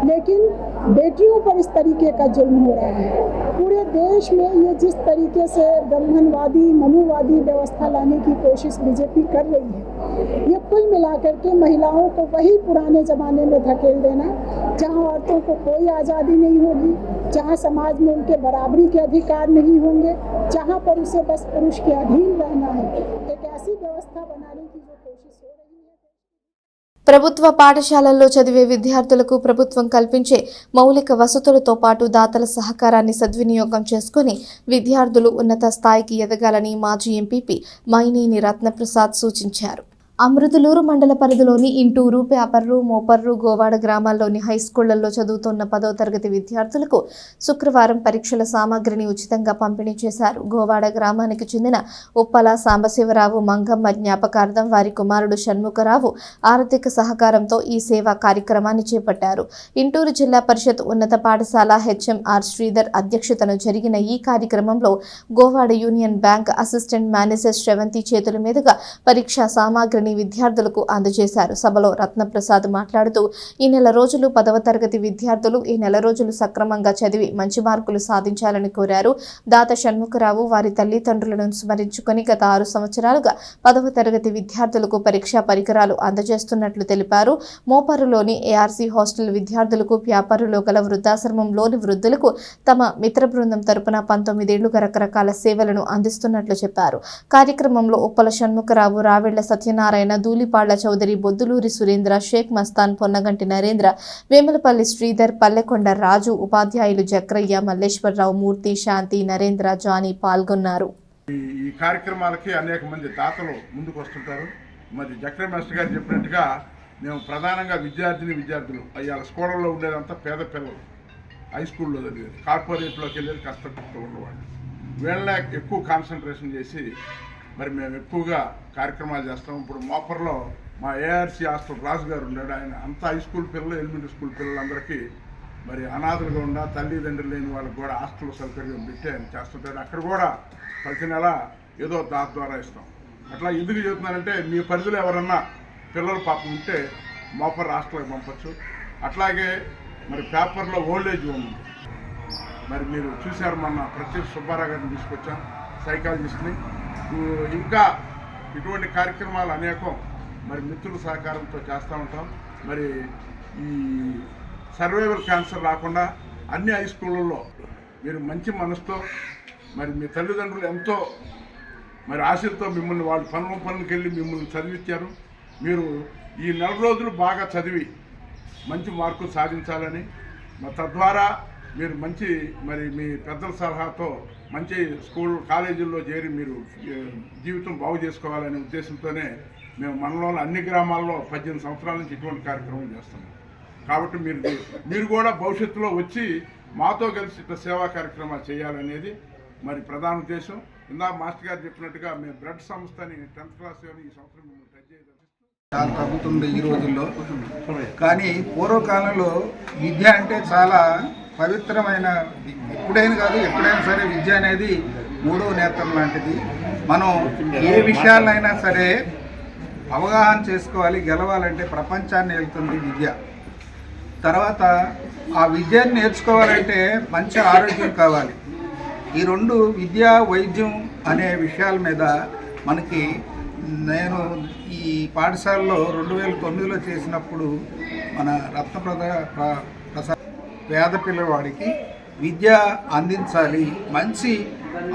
Speaker 18: लेकिन बेटियों पर इस तरीके का जुल्म हो रहा है। पूरे देश में ये जिस तरीके से ब्राह्मणवादी, मनुवादी व्यवस्था लाने की कोशिश बीजेपी कर रही है, ये कुल मिलाकर के महिलाओं को वही पुराने ज़माने में धकेल देना, जहाँ औरतों को कोई आज़ादी नहीं होगी, जहाँ समाज में उनके बराबरी के अधिकार नहीं होंगे, जहाँ पर उसे बस पुरुष के अधीन रहना है, एक ऐसी व्यवस्था बनाने की जो कोशिश हो रही है।
Speaker 1: ప్రభుత్వ పాఠశాలల్లో చదివే విద్యార్థులకు ప్రభుత్వం కల్పించే మౌలిక వసతులతో పాటు దాతల సహకారాన్ని సద్వినియోగం చేసుకుని విద్యార్థులు ఉన్నత స్థాయికి ఎదగాలని మాజీ ఎంపీపీ మైనేని రత్నప్రసాద్ సూచించారు. అమృతలూరు మండల పరిధిలోని ఇంటూరు, పేపర్రు, మోపర్రు, గోవాడ గ్రామాల్లోని హైస్కూళ్లలో చదువుతున్న 10వ తరగతి విద్యార్థులకు శుక్రవారం పరీక్షల సామాగ్రిని ఉచితంగా పంపిణీ చేశారు. గోవాడ గ్రామానికి చెందిన ఉప్పల సాంబశివరావు మంగమ్మ జ్ఞాపకార్థం వారి కుమారుడు షణ్ముఖరావు ఆర్థిక సహకారంతో ఈ సేవా కార్యక్రమాన్ని చేపట్టారు. ఇంటూరు జిల్లా పరిషత్ ఉన్నత పాఠశాల హెచ్ఎంఆర్ శ్రీధర్ అధ్యక్షతన జరిగిన ఈ కార్యక్రమంలో Govada union bank assistant manager Sravanthi చేతుల మీదుగా పరీక్షా సామాగ్రిని పత్రాలని విద్యార్థులకు అందజేశారు. సభలో రత్నప్రసాద్ మాట్లాడుతూ ఈ నెల రోజులు 10వ తరగతి విద్యార్థులు ఈ నెల రోజులు సక్రమంగా చదివి మంచి మార్కులు సాధించాలని కోరారు. దాత షణ్ముఖరావు వారి తల్లిదండ్రులను స్మరించుకొని గత 6 సంవత్సరాలుగా 10వ తరగతి విద్యార్థులకు పరీక్షా పరికరాలు అందజేస్తున్నట్లు తెలిపారు. మోపారులోని ఏఆర్సీ హాస్టల్ విద్యార్థులకు, వ్యాపారులో గల వృద్ధాశ్రమంలోని వృద్ధులకు తమ మిత్ర బృందం తరపున 19 ఏళ్లుగా రకరకాల సేవలను అందిస్తున్నట్లు చెప్పారు. కార్యక్రమంలో ఉప్పల షణ్ముఖరావు, రావెళ్ల సత్యనారాయణ, ధూళిపాళ్ల చౌదరి, బొద్దులూరి సురేంద్ర, షేక్ మస్తాన్, పొన్నగంటి నరేంద్ర, వేములపల్లి శ్రీధర్, పల్లెకొండ రాజు, ఉపాధ్యాయులు జక్రయ్య, మల్లేశ్వరరావు, మూర్తి, శాంతి, నరేంద్ర, జానీ పాల్గొన్నారు.
Speaker 19: ఈ కార్యక్రమాలకి అనేక మంది దాతలు ముందుకు వస్తుంటారు. మరి జక్రయ్య మాస్టర్ గారు చెప్పినట్టుగా మేము ప్రధానంగా విద్యార్థులు అయ్యాల స్కూళ్ళల్లో ఉండేదంతా పేద పిల్లలు, హై స్కూల్లో చదివేది, కార్పొరేట్లోకి వెళ్ళేది కష్టపడుతూ ఉన్నవాళ్ళు. వీళ్ళ ఎక్కువ కాన్సన్ట్రేషన్ చేసి మరి మేము ఎక్కువగా కార్యక్రమాలు చేస్తాం. ఇప్పుడు మోపర్లో మా ఏఆర్సీ హాస్టల్ రాజు గారు ఉన్నాడు. ఆయన అంతా హై స్కూల్ పిల్లలు, ఎలిమెంటరీ స్కూల్ పిల్లలందరికీ మరి అనాథలుగా ఉన్న తల్లిదండ్రులు లేని వాళ్ళకి కూడా హాస్టల్ సౌకర్యం పెట్టి ఆయన చేస్తుంటారు. అక్కడ కూడా ప్రతి నెల ఏదో దాని ద్వారా ఇస్తాం. అట్లా ఎందుకు చెబుతున్నానంటే మీ పరిధిలో ఎవరన్నా పిల్లలు పాపం ఉంటే మోపర్ హాస్టల్కి పంపచ్చు. అట్లాగే మరి పేపర్లో ఓల్డేజ్ హోమ్ ఉంది. మరి మీరు చూశారు, మొన్న ప్రత్యేక సుబ్బారావు గారిని తీసుకొచ్చాం, సైకాలజిస్ట్ని. ఇంకా ఇటువంటి కార్యక్రమాలు అనేకం మరి మిత్రుల సహకారంతో చేస్తూ ఉంటాం. మరి ఈ సర్వైవల్ క్యాన్సర్ రాకుండా అన్ని హై స్కూళ్ళల్లో మీరు మంచి మనసుతో మరి మీ తల్లిదండ్రులు ఎంతో మరి ఆశలతో మిమ్మల్ని వాళ్ళు పనులకి వెళ్ళి మిమ్మల్ని చదివించారు. మీరు ఈ నెల రోజులు బాగా చదివి మంచి మార్కులు సాధించాలని, తద్వారా మీరు మంచి మరి మీ పెద్దల సలహాతో మంచి స్కూల్ కాలేజీల్లో చేరి మీరు జీవితం బాగు చేసుకోవాలనే ఉద్దేశంతోనే మేము మండలంలో అన్ని గ్రామాల్లో 18 సంవత్సరాల నుంచి ఇటువంటి కార్యక్రమం చేస్తున్నాం. కాబట్టి మీరు కూడా భవిష్యత్తులో వచ్చి మాతో కలిసి ఇట్లా సేవా కార్యక్రమాలు చేయాలనేది మరి ప్రధాన ఉద్దేశం. ఇందాక మాస్టర్ గారు చెప్పినట్టుగా మేము బ్లడ్ సంస్థని 10th క్లాస్ ఈ సంవత్సరం మేము టచ్ చేయడం
Speaker 20: చాలా తగ్గుతుంది ఈ రోజుల్లో. కానీ పూర్వకాలంలో విద్య అంటే చాలా పవిత్రమైన, ఎప్పుడైనా కాదు ఎప్పుడైనా సరే విద్య అనేది 3వ నేత్రం లాంటిది. మనం ఏ విషయాలైనా సరే అవగాహన చేసుకోవాలి. గెలవాలంటే ప్రపంచాన్ని వెళ్తుంది విద్య. తర్వాత ఆ విద్యను నేర్చుకోవాలంటే మంచి ఆరోగ్యం కావాలి. ఈ 2 విద్య, వైద్యం అనే విషయాల మీద మనకి నేను ఈ పాఠశాలలో 2009లో చేసినప్పుడు మన రత్నప్రసాద్ పేద పిల్లవాడికి విద్య అందించాలి, మంచి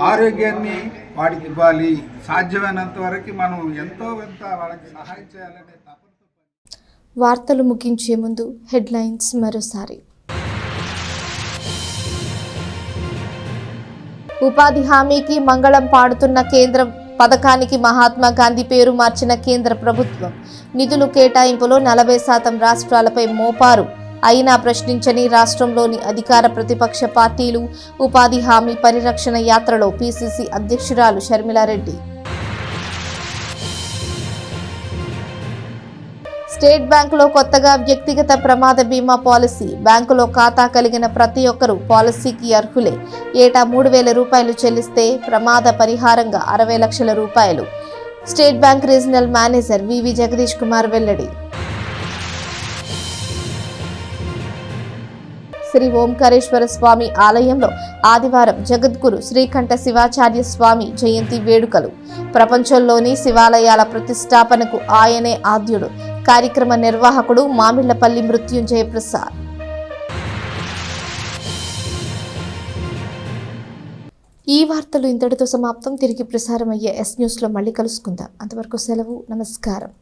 Speaker 20: ఆరోగ్యాన్ని వాడికి ఇవ్వాలి, సాధ్యమైనంత వరకు మనం ఎంతో కొంత వాళ్ళకి సహాయం చేయాలనే తపనతో.
Speaker 1: వార్తలు ముగించే ముందు హెడ్లైన్స్ మరోసారి. ఉపాధి హామీకి మంగళం పాడుతున్న కేంద్రం పథకానికి మహాత్మా గాంధీ పేరు మార్చిన కేంద్ర ప్రభుత్వం. నిధులు కేటాయింపులో 40% రాష్ట్రాలపై మోపారు. అయినా ప్రశ్నించని రాష్ట్రంలోని అధికార ప్రతిపక్ష పార్టీలు. ఉపాధి హామీ పరిరక్షణ యాత్రలో పిసిసి అధ్యక్షురాలు షర్మిలారెడ్డి. స్టేట్ బ్యాంకులో కొత్తగా వ్యక్తిగత ప్రమాద బీమా పాలసీ. బ్యాంకులో ఖాతా కలిగిన ప్రతి ఒక్కరూ పాలసీకి అర్హులే. ఏటా 3,000 రూపాయలు చెల్లిస్తే ప్రమాద పరిహారంగా 60 లక్షల రూపాయలు. స్టేట్ బ్యాంక్ రీజనల్ మేనేజర్ వివి జగదీష్ కుమార్ వెల్లడి. శ్రీ ఓంకారేశ్వర స్వామి ఆలయంలో ఆదివారం జగద్గురు శ్రీకంఠ శివాచార్య స్వామి జయంతి వేడుకలు. ప్రపంచంలోని శివాలయాల ప్రతిష్టాపనకు ఆయనే ఆద్యుడు. కార్యక్రమ నిర్వాహకుడు మామిళ్లపల్లి మృత్యుంజయ ప్రసాద్. ఈ వార్తలు ఇంతటితో సమాప్తం. తిరిగి ప్రసారమయ్యే ఎస్ న్యూస్లో మళ్ళీ కలుసుకుందాం. అంతవరకు సెలవు. నమస్కారం.